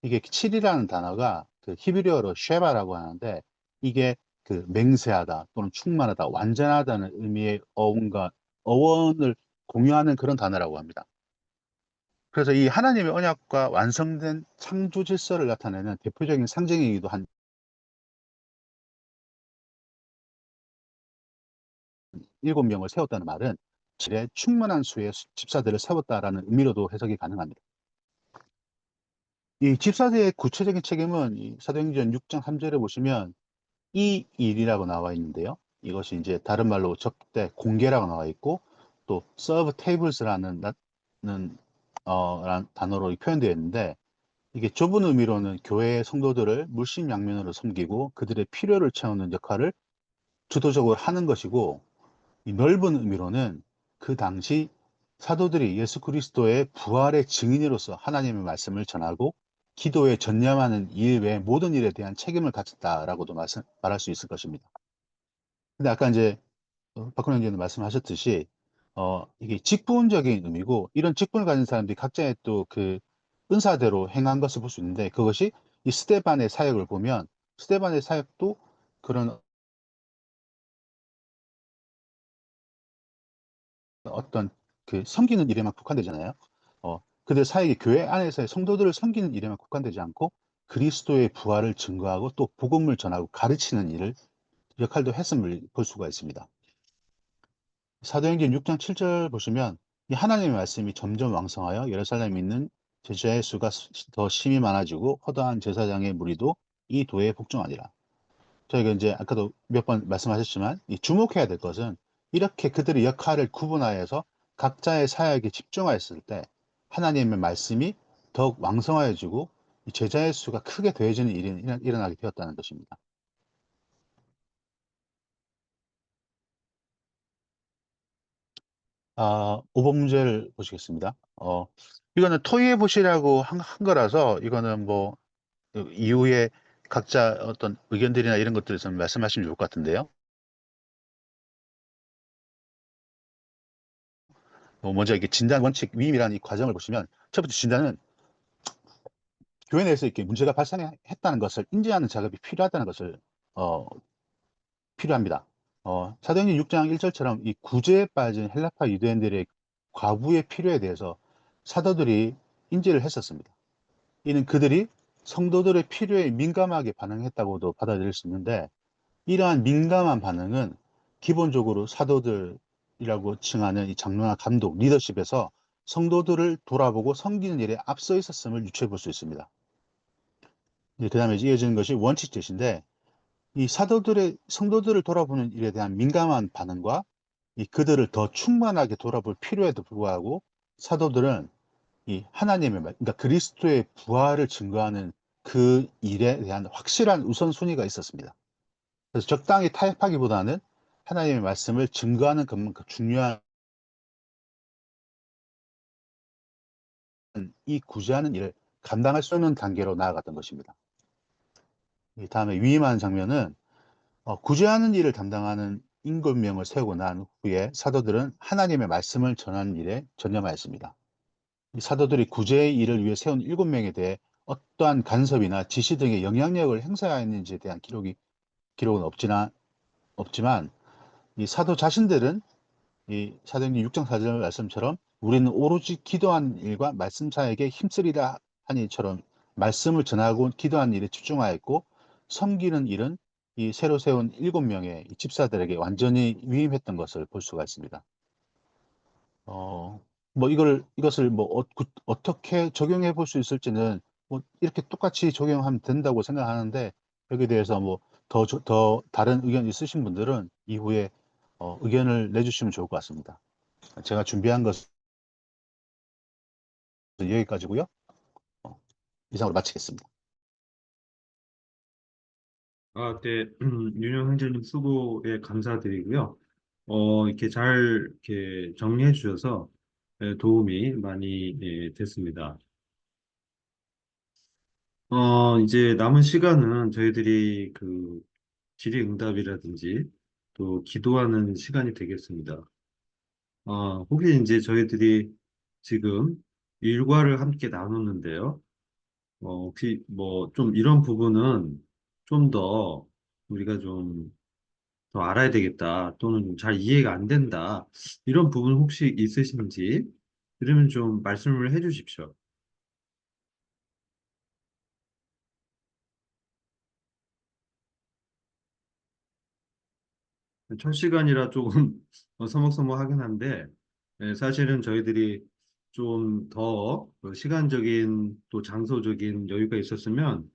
이게 7이라는 단어가 그 히브리어로 쉐바라고 하는데 이게 그 맹세하다 또는 충만하다, 완전하다는 의미의 어원을 공유하는 그런 단어라고 합니다. 그래서 이 하나님의 언약과 완성된 창조 질서를 나타내는 대표적인 상징이기도 한 7명을 세웠다는 말은 질에 충만한 수의 집사들을 세웠다라는 의미로도 해석이 가능합니다. 이 집사들의 구체적인 책임은 이 사도행전 6장 3절에 보시면 이 일이라고 나와 있는데요. 이것이 이제 다른 말로 적대 공개라고 나와 있고 또 serve tables라는 단어로 표현되어 있는데 이게 좁은 의미로는 교회의 성도들을 물심양면으로 섬기고 그들의 필요를 채우는 역할을 주도적으로 하는 것이고 이 넓은 의미로는 그 당시 사도들이 예수 그리스도의 부활의 증인으로서 하나님의 말씀을 전하고 기도에 전념하는 일 외의 모든 일에 대한 책임을 가졌다라고도 말할 수 있을 것입니다. 근데 아까 이제 박근혜 의원님 말씀하셨듯이 이게 직분적인 의미고 이런 직분을 가진 사람들이 각자의 또 그 은사대로 행한 것을 볼 수 있는데 그것이 이 스데반의 사역을 보면 스데반의 사역도 그런 어떤 그 섬기는 일에만 국한되잖아요. 그들 사역이 교회 안에서의 성도들을 섬기는 일에만 국한되지 않고 그리스도의 부활을 증거하고 또 복음을 전하고 가르치는 일을 역할도 했음을 볼 수가 있습니다. 사도행전 6장 7절 보시면 이 하나님의 말씀이 점점 왕성하여 예루살렘에 있는 제자의 수가 더 심히 많아지고 허다한 제사장의 무리도 이 도에 복종하니라. 저희가 이제 아까도 몇 번 말씀하셨지만 이 주목해야 될 것은 이렇게 그들의 역할을 구분하여서 각자의 사역에 집중하였을 때 하나님의 말씀이 더욱 왕성하여지고 이 제자의 수가 크게 더해지는 일이 일어나게 되었다는 것입니다. 5번 문제를 보시겠습니다. 이거는 토의해 보시라고 한 거라서 이거는 뭐 이후에 각자 어떤 의견들이나 이런 것들을 좀 말씀하시면 좋을 것 같은데요. 먼저 이게 진단 원칙 위임이라는 이 과정을 보시면 첫 번째 진단은 교회 내에서 이렇게 문제가 발생했다는 것을 인지하는 작업이 필요하다는 것을 필요합니다. 사도행전 6장 1절처럼 이 구제에 빠진 헬라파 유대인들의 과부의 필요에 대해서 사도들이 인지를 했었습니다. 이는 그들이 성도들의 필요에 민감하게 반응했다고도 받아들일 수 있는데 이러한 민감한 반응은 기본적으로 사도들이라고 칭하는 이 장로나 감독, 리더십에서 성도들을 돌아보고 섬기는 일에 앞서 있었음을 유추해 볼 수 있습니다. 그 다음에 이어지는 것이 원칙 제시인데 이 성도들을 돌아보는 일에 대한 민감한 반응과 그들을 더 충만하게 돌아볼 필요에도 불구하고 사도들은 이 하나님의 말, 그러니까 그리스도의 부활을 증거하는 그 일에 대한 확실한 우선순위가 있었습니다. 그래서 적당히 타협하기보다는 하나님의 말씀을 증거하는 것만큼 중요한 이 구제하는 일을 감당할 수 있는 단계로 나아갔던 것입니다. 다음에 위임하는 장면은 구제하는 일을 담당하는 임금명을 세우고 난 후에 사도들은 하나님의 말씀을 전하는 일에 전념하였습니다. 이 사도들이 구제의 일을 위해 세운 7명에 대해 어떠한 간섭이나 지시 등의 영향력을 행사했는지에 대한 기록은 없지만 이 사도 자신들은 이 사도행전 6장 4절 말씀처럼 우리는 오로지 기도하는 일과 말씀 사역에 힘쓰리라 하니처럼 말씀을 전하고 기도하는 일에 집중하였고 섬기는 일은 이 새로 세운 7명의 이 집사들에게 완전히 위임했던 것을 볼 수가 있습니다. 뭐 이것을 뭐 어떻게 적용해 볼 수 있을지는 뭐 이렇게 똑같이 적용하면 된다고 생각하는데, 여기에 대해서 뭐 더 다른 의견 있으신 분들은 이후에 의견을 내주시면 좋을 것 같습니다. 제가 준비한 것은 여기까지고요. 어, 이상으로 마치겠습니다.
네, 윤영 형제님 수고에 감사드리고요. 이렇게 잘 이렇게 정리해 주셔서 도움이 많이 됐습니다. 이제 남은 시간은 저희들이 그 질의응답이라든지 또 기도하는 시간이 되겠습니다. 혹시 이제 저희들이 지금 일과를 함께 나누는데요. 혹시 뭐 좀 이런 부분은 좀 더 우리가 좀 더 알아야 되겠다 또는 좀 잘 이해가 안 된다 이런 부분 혹시 있으신지 그러면 좀 말씀을 해 주십시오. 첫 시간이라 조금 서먹서먹하긴 한데 사실은 저희들이 좀 더 시간적인 또 장소적인 여유가 있었으면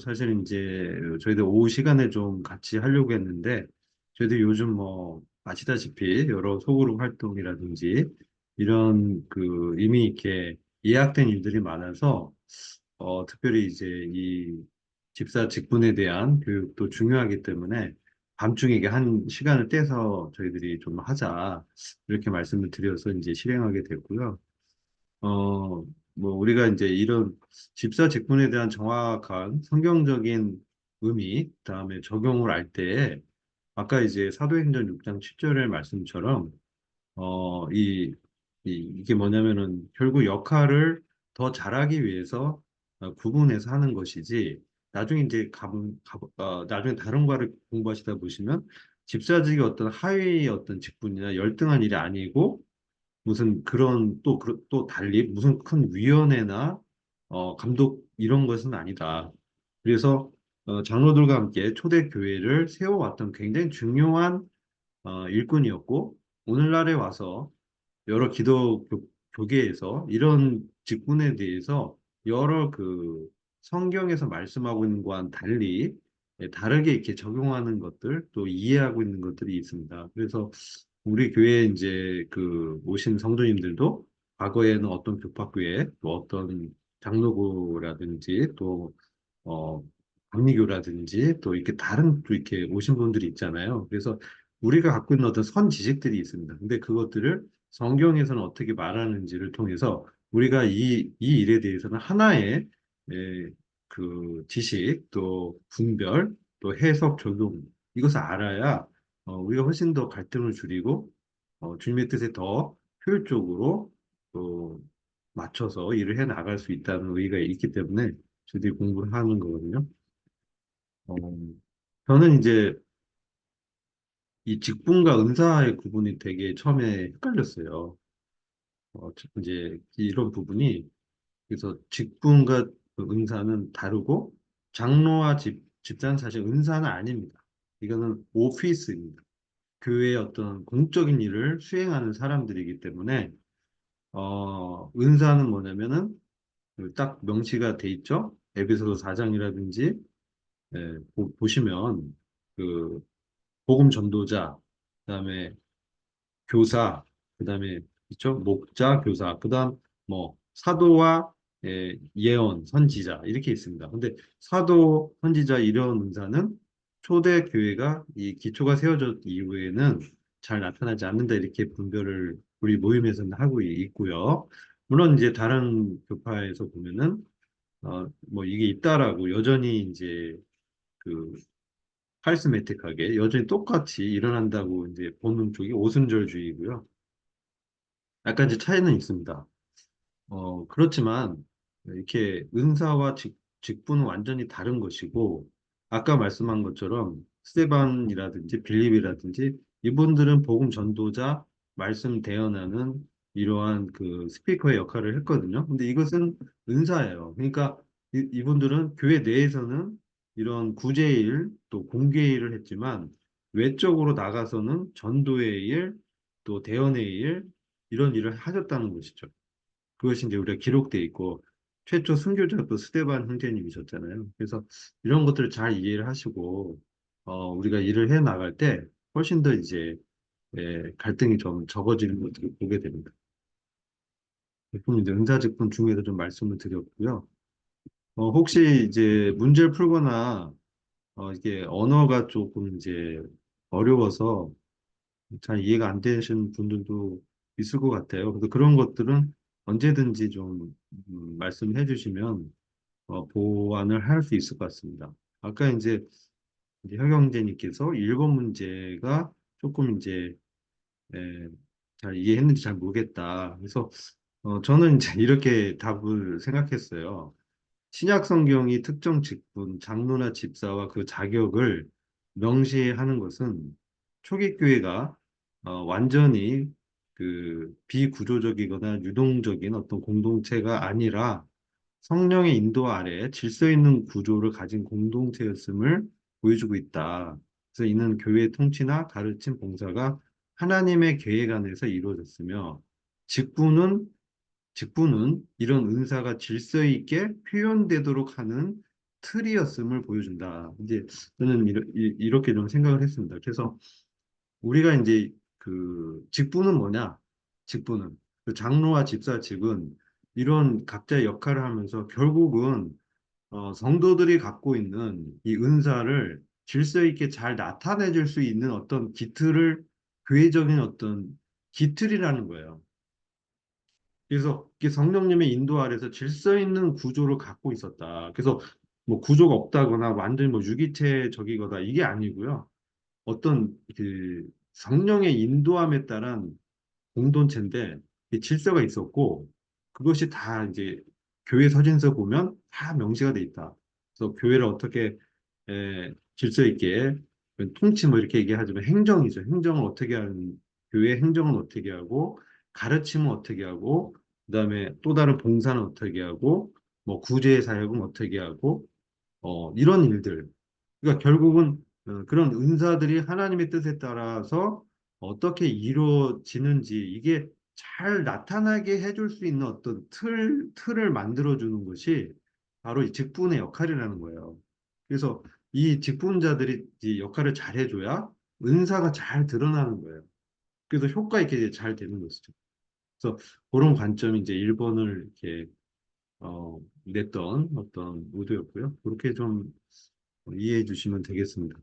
사실은 이제 저희들 오후 시간에 좀 같이 하려고 했는데 저희들 요즘 뭐 아시다시피 여러 소그룹 활동이라든지 이런 그 이미 이렇게 예약된 일들이 많아서 특별히 이제 이 집사 직분에 대한 교육도 중요하기 때문에 밤중에 이게 한 시간을 떼서 저희들이 좀 하자 이렇게 말씀을 드려서 이제 실행하게 됐고요. 뭐, 우리가 이제 이런 집사 직분에 대한 정확한 성경적인 의미, 그다음에 적용을 알 때, 아까 이제 사도행전 6장 7절의 말씀처럼, 어, 이, 이게 뭐냐면은 결국 역할을 더 잘하기 위해서 구분해서 하는 것이지, 나중에 이제 나중에 다른 과를 공부하시다 보시면, 집사직이 어떤 하위 어떤 직분이나 열등한 일이 아니고, 무슨 그런 또 달리 무슨 큰 위원회나 감독 이런 것은 아니다. 그래서 장로들과 함께 초대 교회를 세워왔던 굉장히 중요한 일꾼이었고 오늘날에 와서 여러 교계에서 이런 직분에 대해서 여러 그 성경에서 말씀하고 있는 것과는 달리 다르게 이렇게 적용하는 것들 또 이해하고 있는 것들이 있습니다. 그래서 우리 교회에 이제 그 오신 성도님들도 과거에는 어떤 교파교회 또 어떤 장로교라든지 또 어, 감리교라든지 또 이렇게 다른 또 이렇게 오신 분들이 있잖아요. 그래서 우리가 갖고 있는 어떤 선 지식들이 있습니다. 근데 그것들을 성경에서는 어떻게 말하는지를 통해서 우리가 이 일에 대해서는 하나의 그 지식 또 분별 또 해석 적용 이것을 알아야 우리가 훨씬 더 갈등을 줄이고 주님의 뜻에 더 효율적으로 또 맞춰서 일을 해 나갈 수 있다는 의의가 있기 때문에 저희들이 공부를 하는 거거든요. 어, 저는 이제 이 직분과 은사의 구분이 되게 처음에 헷갈렸어요. 이제 이런 부분이 그래서 직분과 그 은사는 다르고 장로와 집사는 사실 은사는 아닙니다. 이거는 오피스입니다. 교회의 어떤 공적인 일을 수행하는 사람들이기 때문에 은사는 뭐냐면은 그딱 명시가 돼 있죠. 에베소서 4장이라든지 보시면 그 복음 전도자, 그다음에 교사, 그다음에 있죠? 목자, 교사, 그다음 뭐 사도와 예언, 선지자 이렇게 있습니다. 근데 사도, 선지자 이런 은사는 초대 교회가 이 기초가 세워졌 이후에는 잘 나타나지 않는다 이렇게 분별을 우리 모임에서는 하고 있고요. 물론 이제 다른 교파에서 보면은 뭐 이게 있다라고 여전히 이제 그 카리스메틱하게 여전히 똑같이 일어난다고 이제 보는 쪽이 오순절주의고요. 약간 이제 차이는 있습니다. 그렇지만 이렇게 은사와 직분은 완전히 다른 것이고 아까 말씀한 것처럼 스테반이라든지 빌립이라든지 이분들은 복음 전도자 말씀 대언하는 이러한 그 스피커의 역할을 했거든요. 근데 이것은 은사예요. 그러니까 이분들은 교회 내에서는 이런 구제의 일, 또 공개의 일을 했지만 외적으로 나가서는 전도의 일, 또 대언의 일, 이런 일을 하셨다는 것이죠. 그것이 이제 우리가 기록돼 있고 최초 순교자도 스데반 형제님이셨잖아요. 그래서 이런 것들을 잘 이해를 하시고 우리가 일을 해 나갈 때 훨씬 더 이제 갈등이 좀 적어지는 것들을 보게 됩니다. 그럼 이제 은사직분 중에도 좀 말씀을 드렸고요. 혹시 이제 문제를 풀거나 이게 언어가 조금 이제 어려워서 잘 이해가 안 되시는 분들도 있을 것 같아요. 그래서 그런 것들은 언제든지 좀 말씀해 주시면 보완을 할 수 있을 것 같습니다. 아까 이제 혁영재님께서 1번 문제가 조금 이제 예, 잘 이해했는지 잘 모르겠다. 그래서 저는 이제 이렇게 답을 생각했어요. 신약 성경이 특정 직분, 장로나 집사와 그 자격을 명시하는 것은 초기 교회가 완전히 그 비구조적이거나 유동적인 어떤 공동체가 아니라 성령의 인도 아래 질서 있는 구조를 가진 공동체였음을 보여주고 있다. 그래서 이는 교회의 통치나 가르침 봉사가 하나님의 계획 안에서 이루어졌으며 직분은 직분은 이런 은사가 질서 있게 표현되도록 하는 틀이었음을 보여준다. 이제 저는 이렇게 좀 생각을 했습니다. 그래서 우리가 이제 그 직분은 뭐냐? 직분은 그 장로와 집사직은 이런 각자의 역할을 하면서 결국은 성도들이 갖고 있는 이 은사를 질서 있게 잘 나타내 줄 수 있는 어떤 기틀을 교회적인 어떤 기틀이라는 거예요. 그래서 이게 성령님의 인도 아래서 질서 있는 구조를 갖고 있었다. 그래서 뭐 구조가 없다거나 완전히 뭐 유기체적이거나 이게 아니고요. 어떤 그 성령의 인도함에 따른 공동체인데 이 질서가 있었고 그것이 다 이제 교회 서신서 보면 다 명시가 돼 있다. 그래서 교회를 어떻게 질서 있게 통치 뭐 이렇게 얘기하지만 행정이죠. 행정을 어떻게 하는 교회 행정은 어떻게 하고 가르침은 어떻게 하고 그다음에 또 다른 봉사는 어떻게 하고 뭐 구제 사역은 어떻게 하고 이런 일들. 그러니까 결국은 그런 은사들이 하나님의 뜻에 따라서 어떻게 이루어지는지 이게 잘 나타나게 해줄 수 있는 어떤 틀을 만들어주는 것이 바로 이 직분의 역할이라는 거예요. 그래서 이 직분자들이 이 역할을 잘 해줘야 은사가 잘 드러나는 거예요. 그래서 효과 있게 이제 잘 되는 것이죠. 그래서 그런 관점이 이제 1번을 이렇게 냈던 어떤 의도였고요. 그렇게 좀 이해해 주시면 되겠습니다.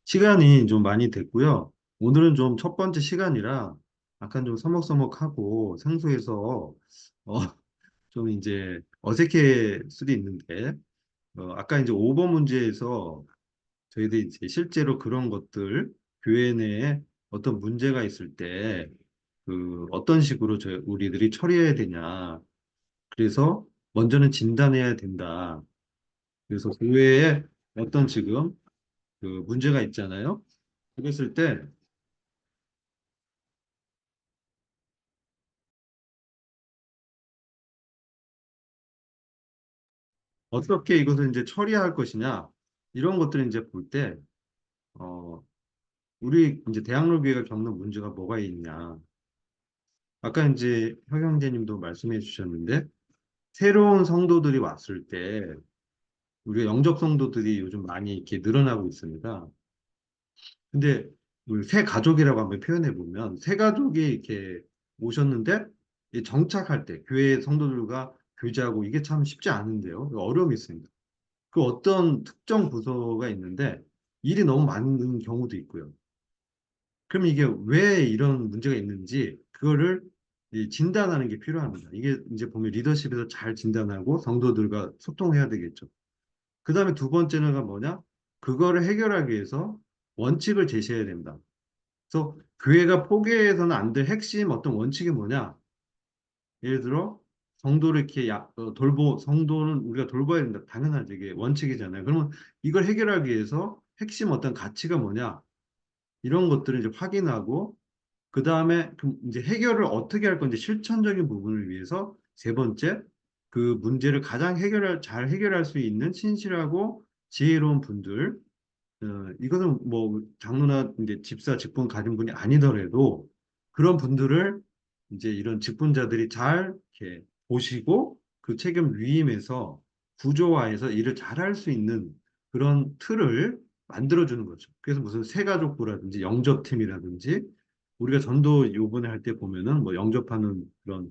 시간이 좀 많이 됐고요. 오늘은 좀 첫 번째 시간이라 약간 좀 서먹서먹하고 생소해서 어, 좀 이제 어색할 수도 있는데 아까 이제 5번 문제에서 저희들이 이제 실제로 그런 것들 교회 내에 어떤 문제가 있을 때 그 어떤 식으로 우리들이 처리해야 되냐. 그래서 먼저는 진단해야 된다. 그래서 교회에 어떤 지금 그 문제가 있잖아요. 그랬을 때 어떻게 이것을 이제 처리할 것이냐 이런 것들을 이제 볼 때 우리 이제 대학로교회가 겪는 문제가 뭐가 있냐. 아까 이제 형제님도 말씀해 주셨는데 새로운 성도들이 왔을 때 우리가 영적 성도들이 요즘 많이 이렇게 늘어나고 있습니다. 근데 우리 새 가족이라고 한번 표현해 보면 새 가족이 이렇게 오셨는데 이 정착할 때 교회 성도들과 교제하고 이게 참 쉽지 않은데요. 어려움이 있습니다. 그 어떤 특정 부서가 있는데 일이 너무 많은 경우도 있고요. 그럼 이게 왜 이런 문제가 있는지 그거를 이 진단하는 게 필요합니다. 이게 이제 보면 리더십에서 잘 진단하고 성도들과 소통해야 되겠죠. 그 다음에 두 번째는 뭐냐? 그거를 해결하기 위해서 원칙을 제시해야 된다. 그래서 교회가 포기해서는 안 될 핵심 어떤 원칙이 뭐냐? 예를 들어 성도를 이렇게 성도는 우리가 돌봐야 된다. 당연하지 이게 원칙이잖아요. 그러면 이걸 해결하기 위해서 핵심 어떤 가치가 뭐냐? 이런 것들을 이제 확인하고 그 다음에 이제 해결을 어떻게 할 건지 실천적인 부분을 위해서 세 번째 그 문제를 가장 잘 해결할 수 있는 신실하고 지혜로운 분들, 이거는 뭐 장로나 이제 집사 직분 가진 분이 아니더라도 그런 분들을 이제 이런 직분자들이 잘 이렇게 보시고 그 책임 위임해서 구조화해서 일을 잘할 수 있는 그런 틀을 만들어주는 거죠. 그래서 무슨 새가족부라든지 영접팀이라든지 우리가 전도 요번에 할 때 보면은 뭐 영접하는 그런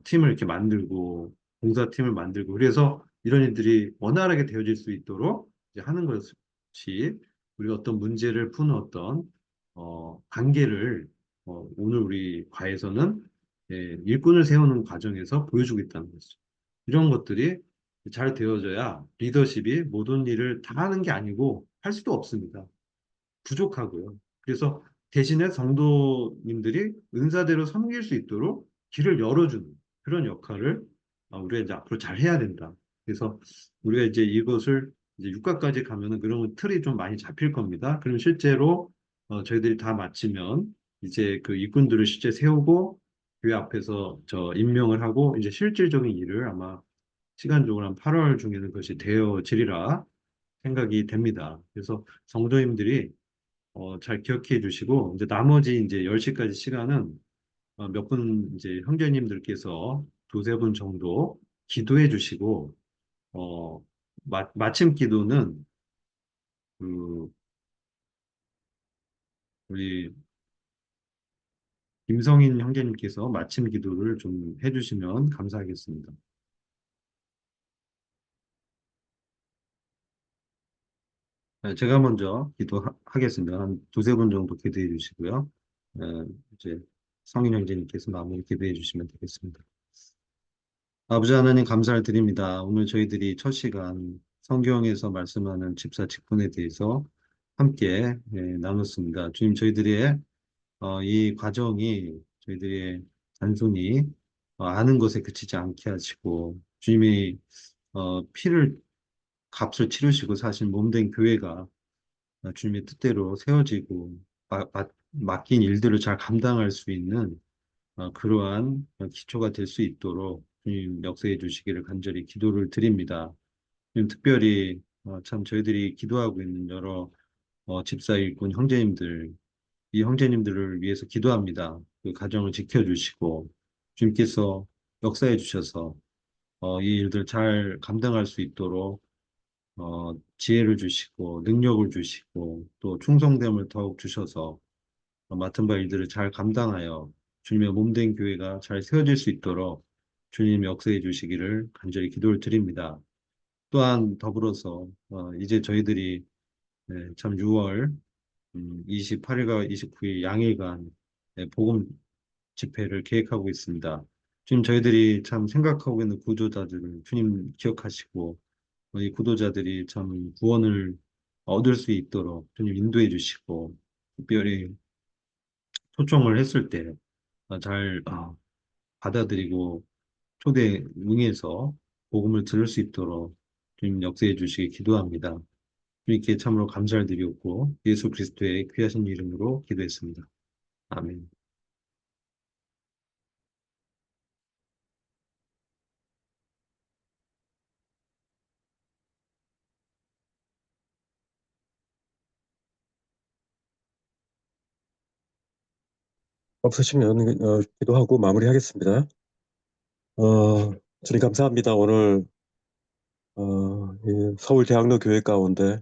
팀을 이렇게 만들고 봉사팀을 만들고 그래서 이런 일들이 원활하게 되어질 수 있도록 이제 하는 것이 우리가 어떤 문제를 푸는 어떤 관계를 오늘 우리 과에서는 일꾼을 세우는 과정에서 보여주고 있다는 거죠. 이런 것들이 잘 되어져야 리더십이 모든 일을 다 하는 게 아니고 할 수도 없습니다. 부족하고요. 그래서 대신에 성도님들이 은사대로 섬길 수 있도록 길을 열어주는 그런 역할을 우리가 이제 앞으로 잘 해야 된다. 그래서 우리가 이제 이것을 이제 육각까지 가면은 그런 틀이 좀 많이 잡힐 겁니다. 그럼 실제로 저희들이 다 마치면 이제 그 일꾼들을 실제 세우고 교회 앞에서 저 임명을 하고 이제 실질적인 일을 아마 시간적으로 한 8월 중에는 그것이 되어지리라 생각이 됩니다. 그래서 성도님들이 잘 기억해 주시고, 이제 나머지 이제 10시까지 시간은 몇 분 이제 형제님들께서 두세 분 정도 기도해 주시고, 어, 마침 기도는 그, 우리 김성인 형제님께서 마침 기도를 좀 해주시면 감사하겠습니다. 네, 제가 먼저 기도하겠습니다. 한 두세 분 정도 기도해 주시고요. 네, 이제 성인 형제님께서 마무리 기도해 주시면 되겠습니다. 아버지 하나님 감사를 드립니다. 오늘 저희들이 첫 시간 성경에서 말씀하는 집사 직분에 대해서 함께 나눴습니다. 주님 저희들의 이 과정이 저희들의 단순히 아는 것에 그치지 않게 하시고 주님이 피를 값을 치르시고 사실 몸된 교회가 주님의 뜻대로 세워지고 맡긴 일들을 잘 감당할 수 있는 그러한 기초가 될 수 있도록 주님 역사해 주시기를 간절히 기도를 드립니다. 주님 특별히 참 저희들이 기도하고 있는 여러 집사 일꾼 형제님들, 이 형제님들을 위해서 기도합니다. 그 가정을 지켜주시고 주님께서 역사해 주셔서 이 일들 잘 감당할 수 있도록 지혜를 주시고 능력을 주시고 또 충성됨을 더욱 주셔서 맡은 바 일들을 잘 감당하여 주님의 몸된 교회가 잘 세워질 수 있도록 주님 역사해 주시기를 간절히 기도를 드립니다. 또한 더불어서 이제 저희들이 참 6월 28일과 29일 양일간 복음 집회를 계획하고 있습니다. 주님 저희들이 참 생각하고 있는 구조자들을 주님 기억하시고 이 구도자들이 참 구원을 얻을 수 있도록 주님 인도해 주시고 특별히 초청을 했을 때 잘 받아들이고 초대 응해서 복음을 들을 수 있도록 주님 역사해 주시기 기도합니다. 주님께 참으로 감사를 드리었고 예수 그리스도의 귀하신 이름으로 기도했습니다. 아멘.
없으시면 기도하고 마무리하겠습니다. 주님 감사합니다. 오늘 이 서울대학로 교회 가운데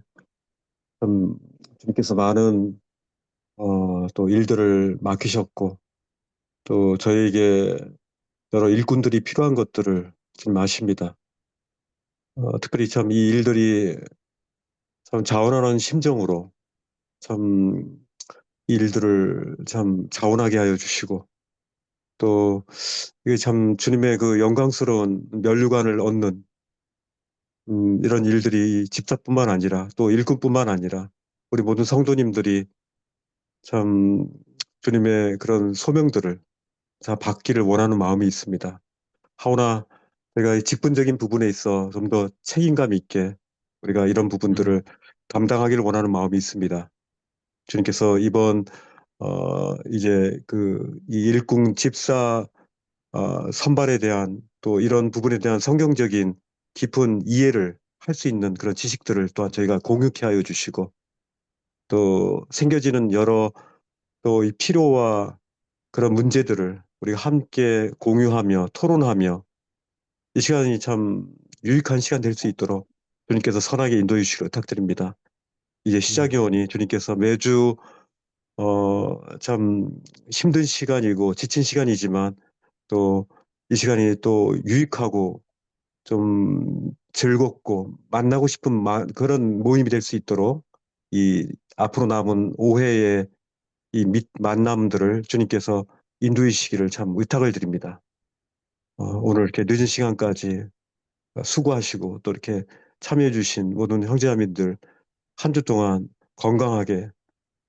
참 주님께서 많은 또 일들을 맡기셨고 또 저희에게 여러 일꾼들이 필요한 것들을 지금 아십니다. 특별히 참 이 일들이 참 자원하는 심정으로 참 이 일들을 참 자원하게 하여 주시고 또 이게 참 주님의 그 영광스러운 면류관을 얻는 이런 일들이 집사뿐만 아니라 또 일꾼뿐만 아니라 우리 모든 성도님들이 참 주님의 그런 소명들을 다 받기를 원하는 마음이 있습니다. 하오나 저희가 이 직분적인 부분에 있어 좀 더 책임감 있게 우리가 이런 부분들을 감당하기를 원하는 마음이 있습니다. 주님께서 이번 이제 그 이 일꾼 집사 선발에 대한 또 이런 부분에 대한 성경적인 깊은 이해를 할 수 있는 그런 지식들을 또한 저희가 공유케 하여 주시고 또 생겨지는 여러 또 이 필요와 그런 문제들을 우리가 함께 공유하며 토론하며 이 시간이 참 유익한 시간 될 수 있도록 주님께서 선하게 인도해 주시기를 부탁드립니다. 이제 시작이 오니 주님께서 매주 참 힘든 시간이고 지친 시간이지만 또 이 시간이 또 유익하고 좀 즐겁고 만나고 싶은 그런 모임이 될 수 있도록 이 앞으로 남은 5회의 이 만남들을 주님께서 인도해 주시기를 참 의탁을 드립니다. 오늘 이렇게 늦은 시간까지 수고하시고 또 이렇게 참여해 주신 모든 형제자매들 한 주 동안 건강하게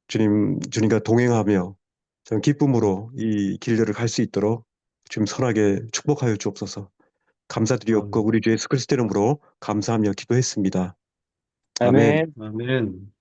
주님과 동행하며 전 기쁨으로 이 길들을 갈 수 있도록 주님 선하게 축복하여 주옵소서. 감사드리옵고 우리 주 예수 그리스도 이름으로 감사하며 기도했습니다. 아멘.
아멘.
아멘.